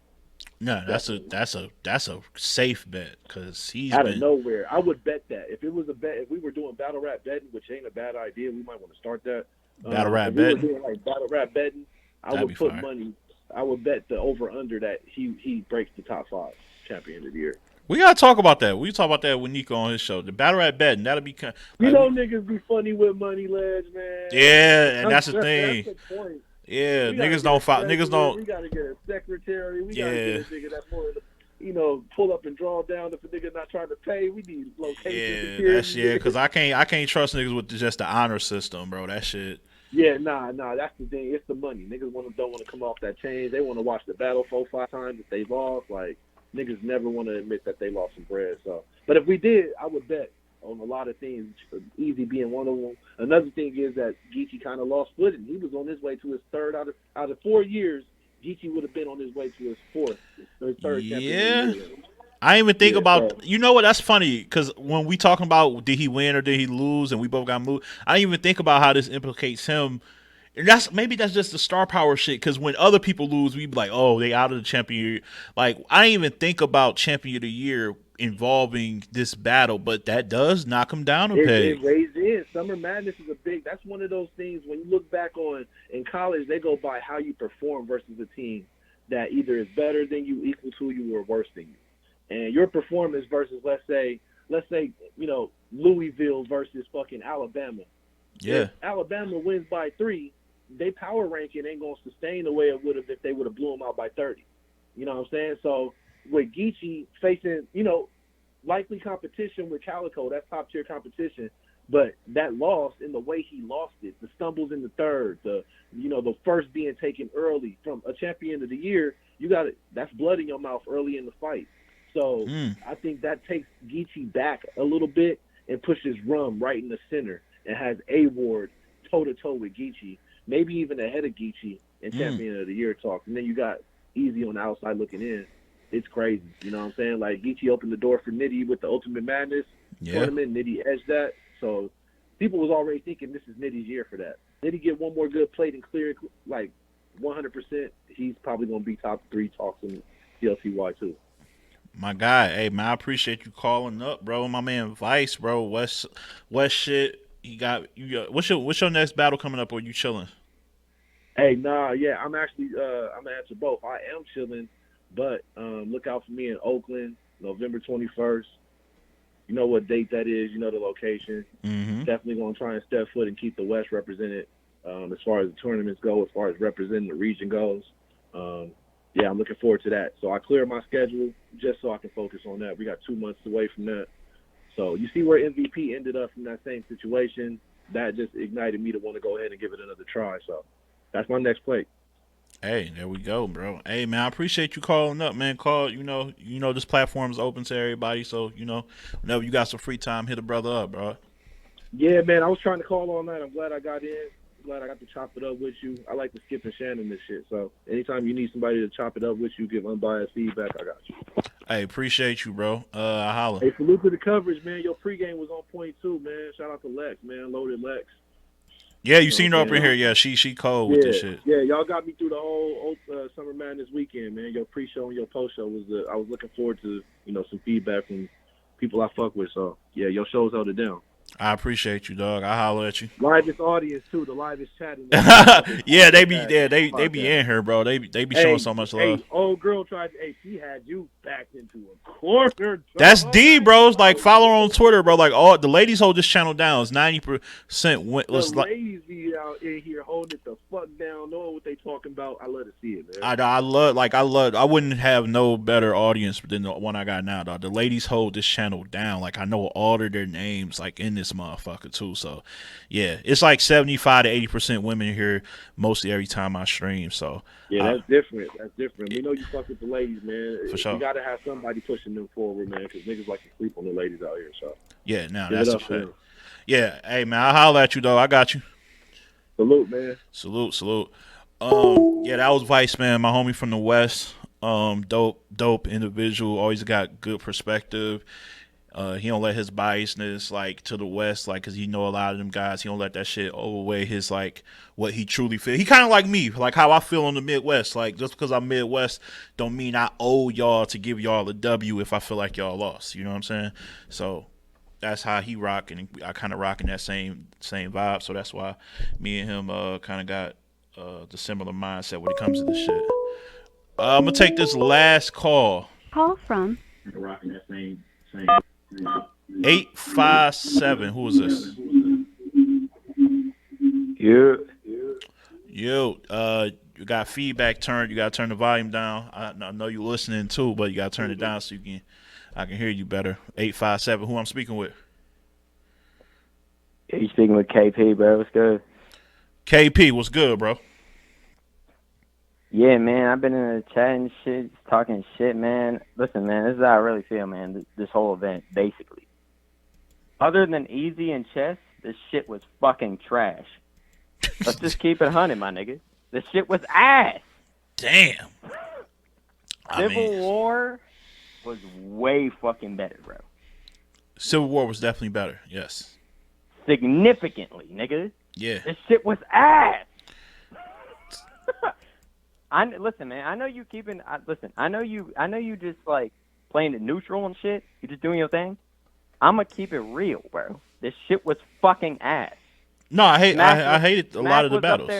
Speaker 2: No, that's a safe bet because he's
Speaker 3: out of nowhere. I would bet that if it was a bet, if we were doing battle rap betting, which ain't a bad idea, we might want to start that.
Speaker 2: Battle rap betting.
Speaker 3: We were doing like battle rap betting. I would put money. I would bet the over under that he breaks the top 5 champion of the year.
Speaker 2: We gotta talk about that. We talk about that with Nico on his show. The battle rap betting, that'll be
Speaker 3: niggas be funny with money, Ledge, man.
Speaker 2: Yeah, and that's the thing.
Speaker 3: That's the point.
Speaker 2: Yeah, niggas don't follow. Niggas don't.
Speaker 3: We gotta get a secretary. We gotta get a nigga that's more, pull up and draw down if a nigga not trying to pay. We need location.
Speaker 2: Yeah, because I can't trust niggas with just the honor system, bro. That shit.
Speaker 3: Yeah, nah, that's the thing. It's the money. Niggas don't want to come off that chain. They want to watch the battle 4-5 times if they lost. Like, niggas never want to admit that they lost some bread. So, but if we did, I would bet on a lot of things, Easy being one of them. Another thing is that Geechee kind of lost footing. He was on his way to his third out of 4 years. Geechee would have been on his way to his fourth or third
Speaker 2: Yeah.
Speaker 3: championship year.
Speaker 2: I didn't even think about.
Speaker 3: So,
Speaker 2: You know what? That's funny because when we talking about did he win or did he lose, and we both got moved. I didn't even think about how this implicates him. And that's just the star power shit. Because when other people lose, we be like, oh, they out of the champion. Like I didn't even think about champion of the year involving this battle, but that does knock him down a peg.
Speaker 3: it raised in. Summer Madness is that's one of those things when you look back on in college, they go by how you perform versus a team that either is better than you, equal to you, or worse than you. And your performance versus, let's say, Louisville versus fucking Alabama.
Speaker 2: Yeah.
Speaker 3: If Alabama wins by 3, they power ranking ain't going to sustain the way it would have if they would have blew them out by 30. You know what I'm saying? So with Geechee facing, likely competition with Calico, that's top-tier competition, but that loss in the way he lost it, the stumbles in the third, the first being taken early from a champion of the year, that's blood in your mouth early in the fight. So I think that takes Geechee back a little bit and pushes Rum right in the center and has A-Ward toe-to-toe with Geechee, maybe even ahead of Geechee in champion of the year talk. And then you got Easy on the outside looking in. It's crazy. You know what I'm saying? Like, Geechee opened the door for Nitty with the Ultimate Madness tournament. Nitty edged that. So people was already thinking this is Nitty's year for that. Nitty get one more good plate and clear it, like 100%. He's probably going to be top 3 talks in CLCY too.
Speaker 2: My guy, hey man, I appreciate you calling up, bro. My man Vice, bro. West shit. You got what's your next battle coming up, or you chilling?
Speaker 3: Hey, nah, yeah, I'm actually I'm gonna answer both. I am chilling, but look out for me in Oakland, November 21st. You know what date that is, you know the location. Definitely gonna try and step foot and keep the West represented as far as the tournaments go, as far as representing the region goes. Yeah, I'm looking forward to that. So I cleared my schedule just so I can focus on that. We got 2 months away from that. So you see where MVP ended up from that same situation. That just ignited me to want to go ahead and give it another try. So that's my next plate.
Speaker 2: Hey, there we go, bro. Hey man, I appreciate you calling up, man. This platform is open to everybody, so whenever you got some free time, hit a brother up, bro.
Speaker 3: Yeah, man, I was trying to call all night. I'm glad I got in. Glad I got to chop it up with you. I like to skip and Shannon this shit. So anytime you need somebody to chop it up with you, give unbiased feedback, I got you.
Speaker 2: Hey, appreciate you, bro. I holla.
Speaker 3: Hey, salute to the coverage, man. Your pregame was on point too, man. Shout out to Lex, man. Loaded Lex.
Speaker 2: Yeah, you seen her up in here. Yeah, she cold with this shit.
Speaker 3: Yeah, y'all got me through the whole Summer Madness weekend, man. Your pre-show and your post-show I was looking forward to, some feedback from people I fuck with. So, yeah, your shows held it down.
Speaker 2: I appreciate you, dog. I holler at you.
Speaker 3: Livest audience too. The livest chatting.
Speaker 2: Yeah, they be in here, bro. They be showing so much love.
Speaker 3: Hey, old girl she had you backed into a corner.
Speaker 2: That's D, bro. It's like follow her on Twitter, bro. Like all the ladies hold this channel down. It's 90%.
Speaker 3: The ladies be out in here holding it the fuck down, knowing what they talking about. I love to see it, man.
Speaker 2: I wouldn't have no better audience than the one I got now, dog. The ladies hold this channel down. Like I know all of their names, like in this motherfucker too. So yeah, it's like 75 to 80% women here mostly every time I stream. So
Speaker 3: yeah, that's different. We know you fuck with the ladies, man.
Speaker 2: For sure.
Speaker 3: You gotta have somebody pushing them forward, man, because niggas like to sleep on the ladies out here. So
Speaker 2: yeah, now that's a fact. Yeah, hey man, I'll holler at you though. I got you.
Speaker 3: Salute, man.
Speaker 2: Salute. Yeah, that was Vice, man, my homie from the West. Dope individual, always got good perspective. He don't let his biasness to the West, cause he know a lot of them guys. He don't let that shit overweigh his what he truly feel. He kind of like me, like how I feel on the Midwest. Like just because I'm Midwest, don't mean I owe y'all to give y'all a W if I feel like y'all lost. You know what I'm saying? So that's how he rocking, and I kind of rocking that same vibe. So that's why me and him kind of got the similar mindset when it comes to this shit. I'm gonna take this last call.
Speaker 4: Call from
Speaker 3: rocking that same.
Speaker 2: 857. Who is this?
Speaker 5: You
Speaker 2: got feedback turned. You gotta turn the volume down. I know you're listening too, but you gotta turn it down so I can hear you better. 857. Who I'm speaking with?
Speaker 5: You speaking with KP, bro? What's good?
Speaker 2: KP, what's good, bro?
Speaker 5: Yeah, man, I've been in the chat and shit, talking shit, man. Listen, man, this is how I really feel, man, this whole event, basically. Other than Easy and Chess, this shit was fucking trash. Let's just keep it 100, my nigga. This shit was ass.
Speaker 2: Damn.
Speaker 5: Civil War was way fucking better, bro.
Speaker 2: Civil War was definitely better. Yes.
Speaker 5: Significantly, nigga.
Speaker 2: Yeah.
Speaker 5: This shit was ass. Listen, man. I know you keeping. Listen, I know you just like playing it neutral and shit. You just doing your thing. I'm gonna keep it real, bro. This shit was fucking ass.
Speaker 2: No, I hated a lot of the battles.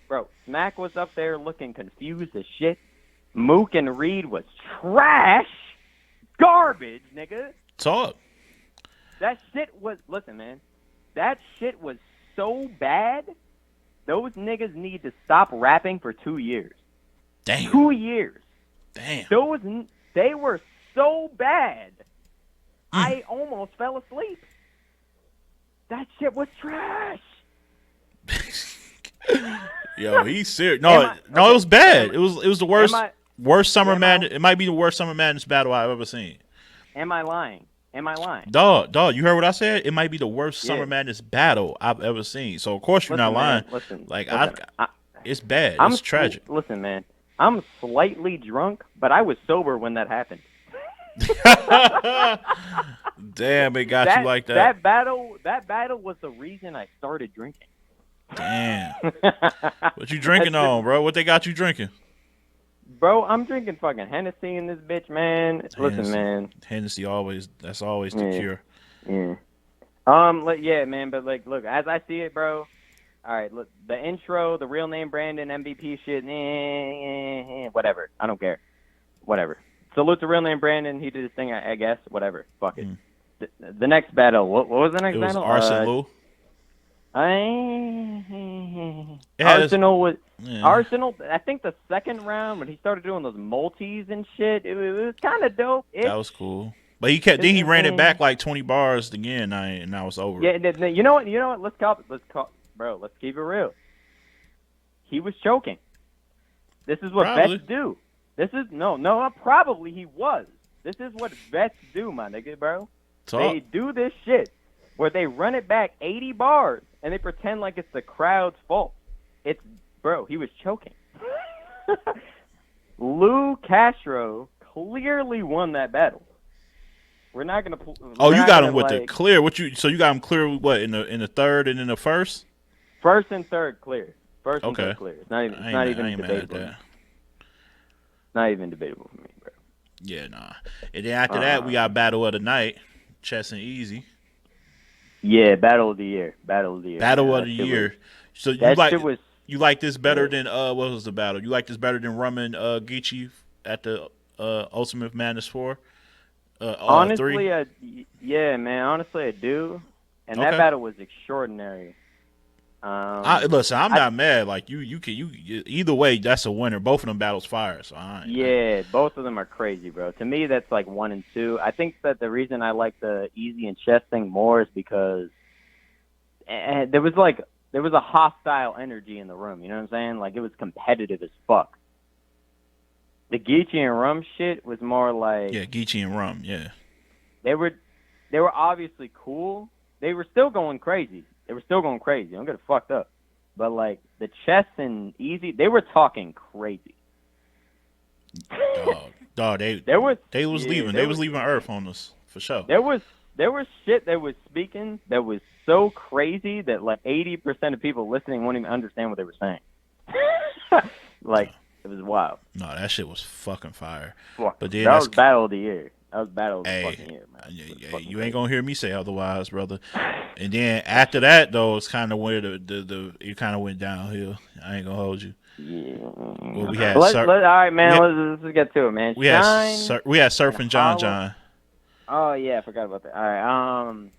Speaker 5: Bro, Smack was up there looking confused as shit. Mook and Reed was trash. Garbage, nigga.
Speaker 2: Talk.
Speaker 5: That shit was, listen, man. That shit was so bad, those niggas need to stop rapping for 2 years.
Speaker 2: Damn.
Speaker 5: 2 years.
Speaker 2: Damn.
Speaker 5: They were so bad, I almost fell asleep. That shit was trash.
Speaker 2: Yo, he's serious. No, it was bad. It was the worst Summer Madness. It might be the worst Summer Madness battle I've ever seen.
Speaker 5: Am I lying?
Speaker 2: Dog, you heard what I said? It might be the worst Summer Madness battle I've ever seen. So of course you're not lying.
Speaker 5: Listen,
Speaker 2: it's bad. It's tragic.
Speaker 5: Listen, man. I'm slightly drunk, but I was sober when that happened.
Speaker 2: Damn, it got you like that.
Speaker 5: That battle was the reason I started drinking.
Speaker 2: Damn. What you drinking on, bro? What they got you drinking?
Speaker 5: Bro, I'm drinking fucking Hennessy in this bitch, man. Listen, man.
Speaker 2: Hennessy that's always the cure.
Speaker 5: Yeah. Yeah, man, but like, look, as I see it, bro. All right, look, the intro, the real name Brandon, MVP shit, whatever. I don't care. Whatever. Salute to real name Brandon. He did his thing, I guess. Whatever. Fuck it. The next battle. What was the next battle?
Speaker 2: It was Arson Lou.
Speaker 5: Arsenal was Arsenal. I think the second round when he started doing those multis and shit, it was kind of dope.
Speaker 2: That was cool. But he ran it back like 20 bars again, and now it's over.
Speaker 5: Yeah, you know what? Let's keep it real. He was choking. This is what vets do. Probably he was. This is what vets do, my nigga, bro. They do this shit where they run it back 80 bars and they pretend like it's the crowd's fault. He was choking. Lou Castro clearly won that battle. We're not gonna.
Speaker 2: You got him with the clear. So you got him clear with what in the third and in the first?
Speaker 5: First and third clear. First and third clear. It's not even debatable. Not even debatable for me, bro.
Speaker 2: Yeah, nah. And then after that, we got Battle of the Night, Chess and Easy.
Speaker 5: Yeah, Battle of the Year.
Speaker 2: Battle of the Year. So you like this better than what was the battle? You like this better than Rum and Geechee at the Ultimate Madness 4?
Speaker 5: Honestly,
Speaker 2: 3?
Speaker 5: Yeah, man. Honestly, I do. And that battle was extraordinary.
Speaker 2: Listen, I'm not mad. Like you either way, that's a winner. Both of them battles fire. So
Speaker 5: both of them are crazy, bro. To me, that's like 1 and 2. I think that the reason I like the Easy and Chess thing more is because there was a hostile energy in the room. You know what I'm saying? Like it was competitive as fuck. The Geechee and Rum shit was more like
Speaker 2: Geechee and Rum. Yeah,
Speaker 5: they were obviously cool. They were still going crazy. Don't get it fucked up. But, like, the Chess and Easy, they were talking crazy.
Speaker 2: Dog, they was leaving. They was leaving Earth on us, for sure.
Speaker 5: There was shit that was speaking that was so crazy that, like, 80% of people listening wouldn't even understand what they were saying. Like, it was wild.
Speaker 2: No, that shit was fucking fire.
Speaker 5: But then that was Battle of the Year. That was Battle of the fucking Year, man.
Speaker 2: You ain't gonna hear me say otherwise, brother. And then after that, though, it's kind of where it kind of went downhill. I ain't gonna hold you.
Speaker 5: Yeah.
Speaker 2: Well, we had
Speaker 5: all right, man. Let's get to it, man.
Speaker 2: We had Surf and John.
Speaker 5: Oh yeah, I forgot about that. All right,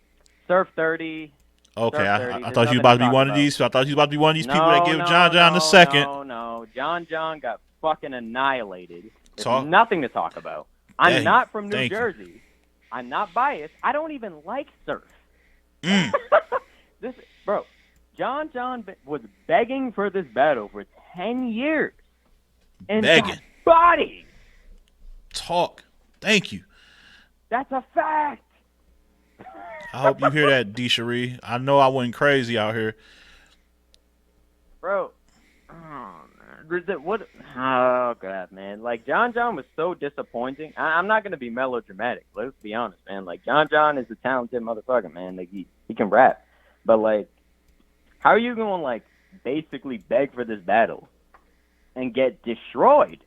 Speaker 5: Surf 30.
Speaker 2: Okay, I thought you was about to be one of these. I thought you was about to be one of these people that give John a second.
Speaker 5: No. John got fucking annihilated. There's nothing to talk about. I'm not from New Jersey. I'm not biased. I don't even like surf. Bro, John was begging for this battle for 10 years. And
Speaker 2: begging.
Speaker 5: Body.
Speaker 2: Talk. Thank you.
Speaker 5: That's a fact.
Speaker 2: I hope you hear that, D. Cherie. I know I went crazy out here.
Speaker 5: Bro. Oh, What? Oh god, man! Like John was so disappointing. I'm not gonna be melodramatic. Let's be honest, man. Like John is a talented motherfucker, man. Like he can rap, but like, how are you gonna like basically beg for this battle and get destroyed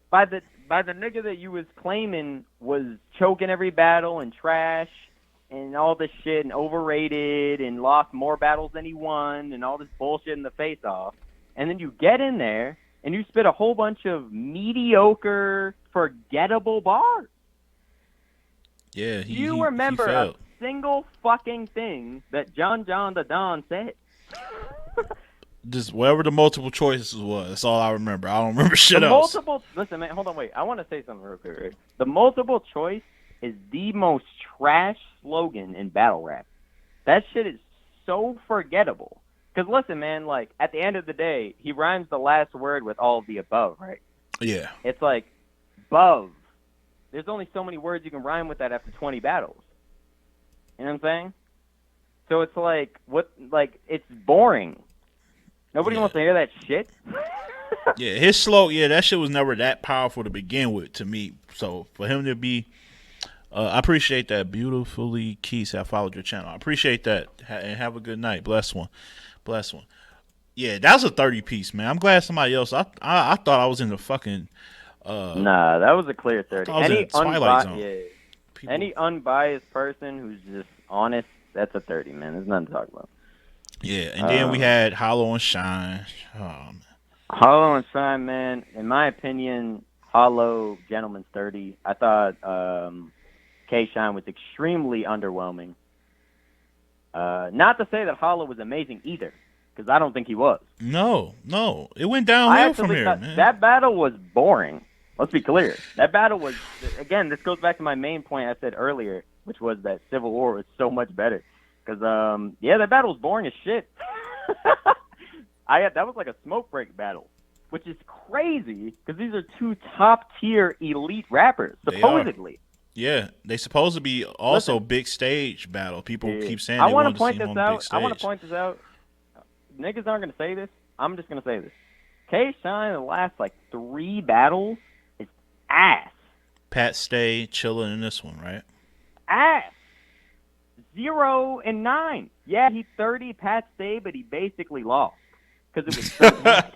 Speaker 5: by the nigga that you was claiming was choking every battle and trash and all this shit and overrated and lost more battles than he won and all this bullshit in the face-off. And then you get in there and you spit a whole bunch of mediocre, forgettable bars.
Speaker 2: Yeah,
Speaker 5: Do you remember a single fucking thing that John the Don said?
Speaker 2: Just whatever the multiple choices was. That's all I remember. I don't remember shit else.
Speaker 5: Listen, man, hold on, wait. I want to say something real quick. Right? The multiple choice is the most trash slogan in battle rap. That shit is so forgettable. Because listen, man, like at the end of the day, he rhymes the last word with all of the above, right?
Speaker 2: Yeah.
Speaker 5: It's like, bove. There's only so many words you can rhyme with that after 20 battles. You know what I'm saying? So it's like, it's boring. Nobody wants to hear that shit.
Speaker 2: Yeah, his slow, that shit was never that powerful to begin with to me. So for him to be, I appreciate that. Beautifully Keith, I followed your channel. I appreciate that. And have a good night. Bless one. Yeah, that was a 30 piece, man. I'm glad somebody else. I thought I was in the fucking.
Speaker 5: Nah, that was a clear 30. Any unbiased person who's just honest, that's a 30, man. There's nothing to talk about.
Speaker 2: Yeah, and then we had Hollow and Shine. Oh, man.
Speaker 5: Hollow and Shine, man. In my opinion, Hollow, Gentleman's 30. I thought K-Shine was extremely underwhelming. Not to say that Hollow was amazing either, because I don't think he was.
Speaker 2: No. It went downhill from here, man.
Speaker 5: That battle was boring. Let's be clear. That battle was, again, this goes back to my main point I said earlier, which was that Civil War was so much better. Because, that battle was boring as shit. That was like a smoke break battle, which is crazy because these are two top-tier elite rappers, supposedly.
Speaker 2: Yeah, they supposed to be also big stage battle. People keep saying
Speaker 5: I
Speaker 2: they
Speaker 5: want
Speaker 2: want to see him on big stage.
Speaker 5: I want to point this out. Niggas aren't going to say this. I'm just going to say this. K-Shine, the last, 3 battles is ass.
Speaker 2: Pat Stay chilling in this one, right?
Speaker 5: Ass. 0 and 9. Yeah, he 30 Pat Stay, but he basically lost because it was so much.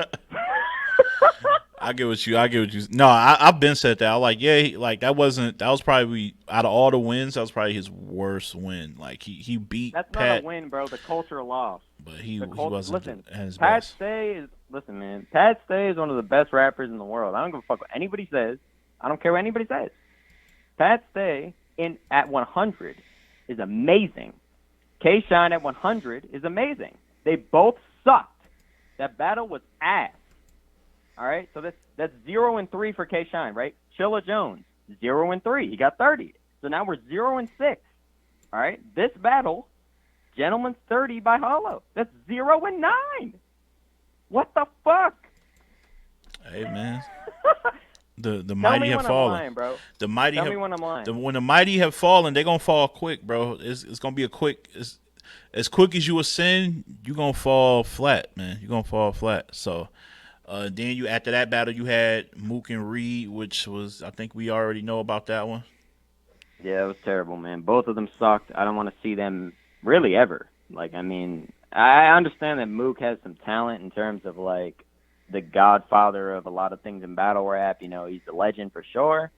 Speaker 2: I get what you. No, I've been said that. I that was probably out of all the wins, that was probably his worst win. Like he beat.
Speaker 5: That's
Speaker 2: Pat,
Speaker 5: not a win, bro. The culture lost.
Speaker 2: But he wasn't.
Speaker 5: Listen,
Speaker 2: at his
Speaker 5: Pat
Speaker 2: best.
Speaker 5: Stay is man. Pat Stay is one of the best rappers in the world. I don't give a fuck what anybody says. I don't care what anybody says. Pat Stay at 100 is amazing. K-Shine at 100 is amazing. They both sucked. That battle was ass. All right, so that's 0 and 3 for K-Shine, right? Chilla Jones, 0 and 3. He got 30. So now we're 0 and 6. All right, this battle, Gentleman's 30 by Hollow. That's 0 and 9. What the fuck?
Speaker 2: Hey, man. The mighty have fallen.
Speaker 5: Lying, bro.
Speaker 2: The mighty
Speaker 5: Tell me when I'm lying.
Speaker 2: When the mighty have fallen, they're gonna fall quick, bro. It's gonna be as quick as you ascend, you're gonna fall flat, man. You're gonna fall flat. So then after that battle you had Mook and Reed, which was, I think we already know about that one.
Speaker 5: Yeah, it was terrible, man. Both of them sucked. I don't want to see them really ever. I understand that Mook has some talent in terms of the godfather of a lot of things in battle rap. He's a legend for sure.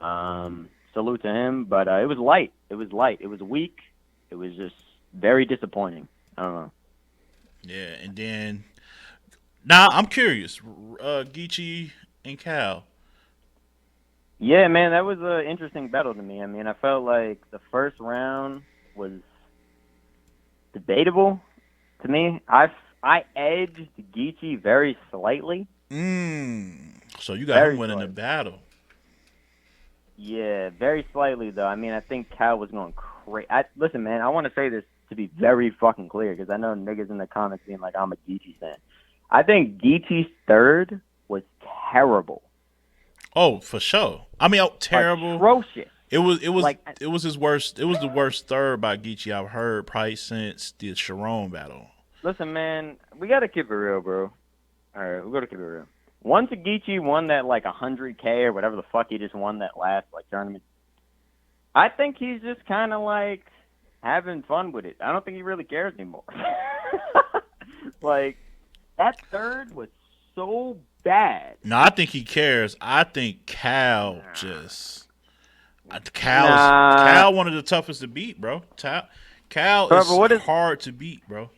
Speaker 5: Salute to him, but it was light. It was weak. It was just very disappointing. I don't know.
Speaker 2: Yeah, and then now I'm curious, Geechee and Cal.
Speaker 5: Yeah, man, that was an interesting battle to me. I felt like the first round was debatable to me. I edged Geechee very slightly.
Speaker 2: So you got him winning the battle.
Speaker 5: Yeah, very slightly, though. I think Cal was going crazy. Listen, man, I want to say this to be very fucking clear, because I know niggas in the comments being like, I'm a Geechee fan. I think Geechee's third was terrible.
Speaker 2: Oh, for sure. Terrible.
Speaker 5: Atrocious.
Speaker 2: It was his worst. It was the worst third by Geechee I've heard probably since the Sharon battle.
Speaker 5: Listen, man, we got to keep it real, bro. All right, we'll go to keep it real. Once Geechee won that like 100K or whatever the fuck he just won that last like tournament, I think he's just kind of like having fun with it. I don't think he really cares anymore. Like that third was so bad.
Speaker 2: No, I think he cares. I think Cal Cal one of the toughest to beat, bro. Cal is hard to beat, bro.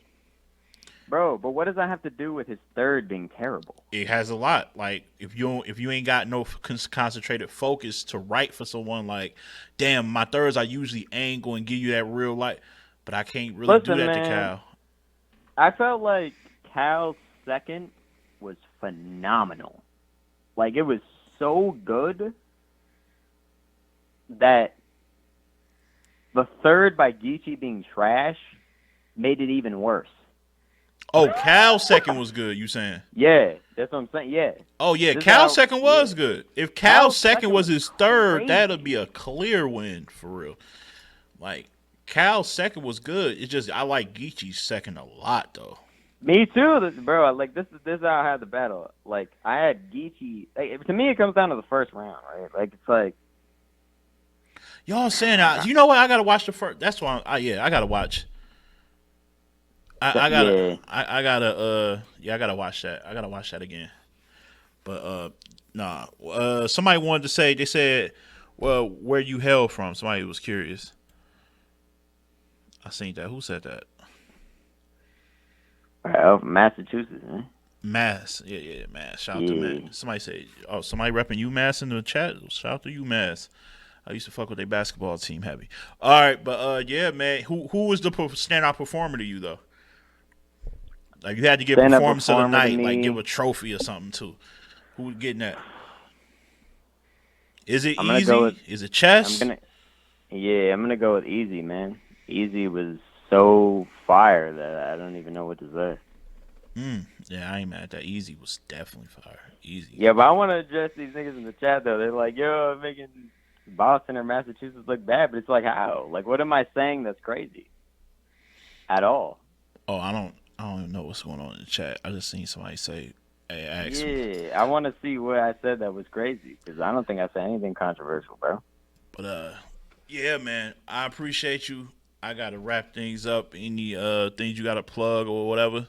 Speaker 5: Bro, but what does that have to do with his third being terrible?
Speaker 2: It has a lot. Like if you ain't got no concentrated focus to write for someone, like, damn, my thirds I usually angle and give you that real light, but I can't really do that to Cal.
Speaker 5: I felt like Cal's second was phenomenal. Like it was so good that the third by Geechee being trash made it even worse.
Speaker 2: Oh, Cal's second was good, you saying?
Speaker 5: Yeah, that's what I'm saying, yeah.
Speaker 2: Oh, yeah, Cal's second was good. If Cal's second was his third, that'll be a clear win, for real. Like, Cal's second was good. It's just, I like Geechee's second a lot, though.
Speaker 5: Me too, bro. Like, this is how I had the battle. Like, I had Geechee. Like, to me, it comes down to the first round, right? Like, it's like...
Speaker 2: Y'all saying, you know what? I got to watch the first... That's why, I got to watch... I gotta watch that. I gotta watch that again. But somebody wanted to say, they said, well, where you hail from? Somebody was curious. I seen that. Who said that?
Speaker 5: From Massachusetts, man.
Speaker 2: Mass. Yeah, Mass. Shout out to Mass. Somebody say, somebody repping UMass in the chat. Shout out to UMass. I used to fuck with their basketball team heavy. All right, but yeah, man. Who was the standout performer to you though? Like you had to give performance of the night, like give a trophy or something too. Who was getting that? Is it Easy? Is it Chess?
Speaker 5: I'm gonna go with Easy, man. Easy was so fire that I don't even know what to say.
Speaker 2: Yeah, I ain't mad at that. Easy was definitely fire. Easy.
Speaker 5: Yeah, but I want to address these niggas in the chat though. They're like, yo, I'm making Boston or Massachusetts look bad, but it's like how? Like, what am I saying that's crazy? At all?
Speaker 2: Oh, I don't even know what's going on in the chat. I just seen somebody say, "Hey,
Speaker 5: I want to see what I said that was crazy because I don't think I said anything controversial, bro."
Speaker 2: But yeah, man, I appreciate you. I gotta wrap things up. Any things you gotta plug or whatever?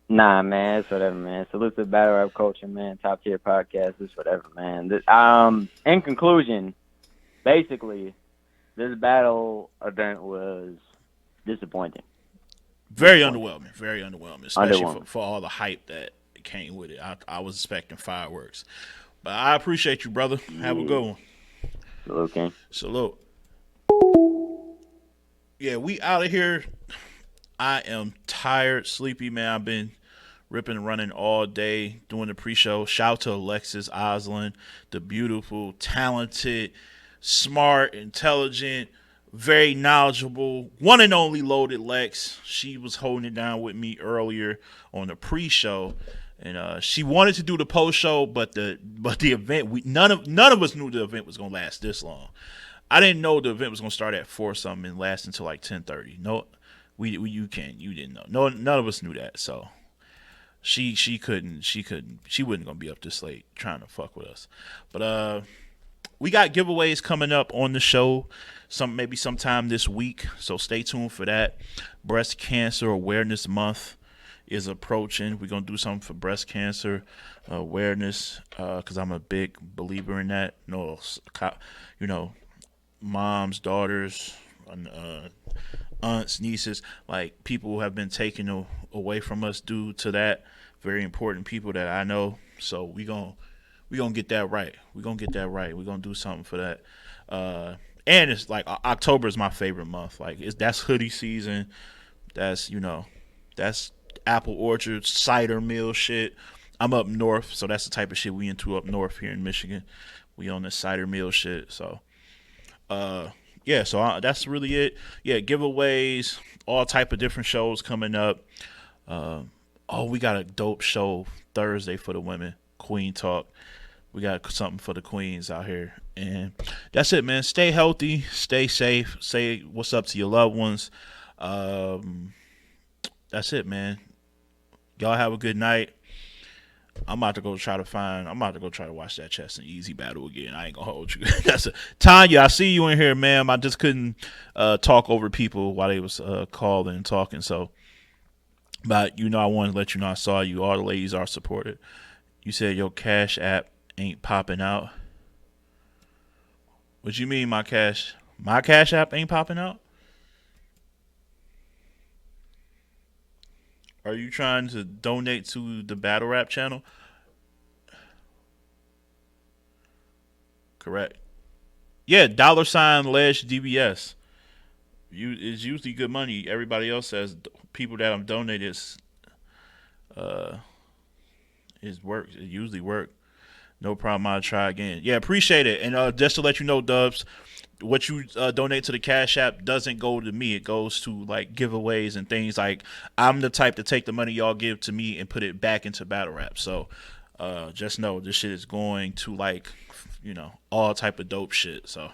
Speaker 5: Nah, man, it's whatever, man. Salute to battle rap culture, man. Top tier podcast, it's whatever, man. In conclusion, basically, this battle event was disappointing.
Speaker 2: Very underwhelming, especially for all the hype that came with it. I was expecting fireworks. But I appreciate you, brother. Have a good one.
Speaker 5: Salute, King.
Speaker 2: Salute. Yeah, we out of here. I am tired, sleepy, man. I've been ripping and running all day doing the pre-show. Shout out to Alexis Oslin, the beautiful, talented, smart, intelligent, very knowledgeable, one and only Loaded Lex. She was holding it down with me earlier on the pre-show, and she wanted to do the post-show, but the event, none of us knew the event was gonna last this long. I didn't know the event was gonna start at 4 something and last until like 10:30. No, you didn't know. No, none of us knew that. So she wasn't gonna be up this late trying to fuck with us. But we got giveaways coming up on the show. Maybe sometime this week, so stay tuned for that. Breast Cancer Awareness Month is approaching. We're gonna do something for breast cancer awareness because I'm a big believer in that. Moms, daughters, aunts, nieces, like people who have been taken away from us due to that. Very important people that I know. So we gonna get that right. We're gonna do something for that. And it's like October is my favorite month. Like that's hoodie season. That's apple orchard, cider mill shit. I'm up north, so that's the type of shit we into up north here in Michigan. We on the cider mill shit. So, that's really it. Yeah, giveaways, all type of different shows coming up. We got a dope show Thursday for the women, Queen Talk. We got something for the queens out here. And that's it, man. Stay healthy. Stay safe. Say what's up to your loved ones. That's it, man. Y'all have a good night. I'm about to go try to watch that Chess and Easy battle again. I ain't gonna hold you. Tanya, I see you in here, ma'am. I just couldn't talk over people while they was calling and talking. So, but I wanted to let you know I saw you. All the ladies are supported. You said your Cash App ain't popping out. What you mean my Cash App ain't popping out? Are you trying to donate to the Battle Rap channel? Correct. Yeah, $DBS. It's usually good money. Everybody else says people that I'm donated is work. It usually work. No problem. I'll try again. Yeah, appreciate it. And just to let you know, Dubs, what you donate to the Cash App doesn't go to me. It goes to like giveaways and things. Like I'm the type to take the money y'all give to me and put it back into Battle Rap. So just know this shit is going to like all type of dope shit. So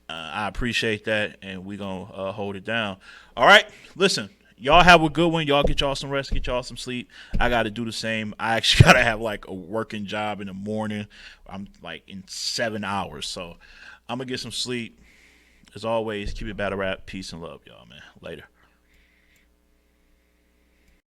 Speaker 2: I appreciate that, and we gonna hold it down. All right, listen. Y'all have a good one. Y'all get y'all some rest, get y'all some sleep. I got to do the same. I actually got to have like a working job in the morning. I'm like in 7 hours. So I'm going to get some sleep. As always, keep it battle rap. Peace and love, y'all, man. Later.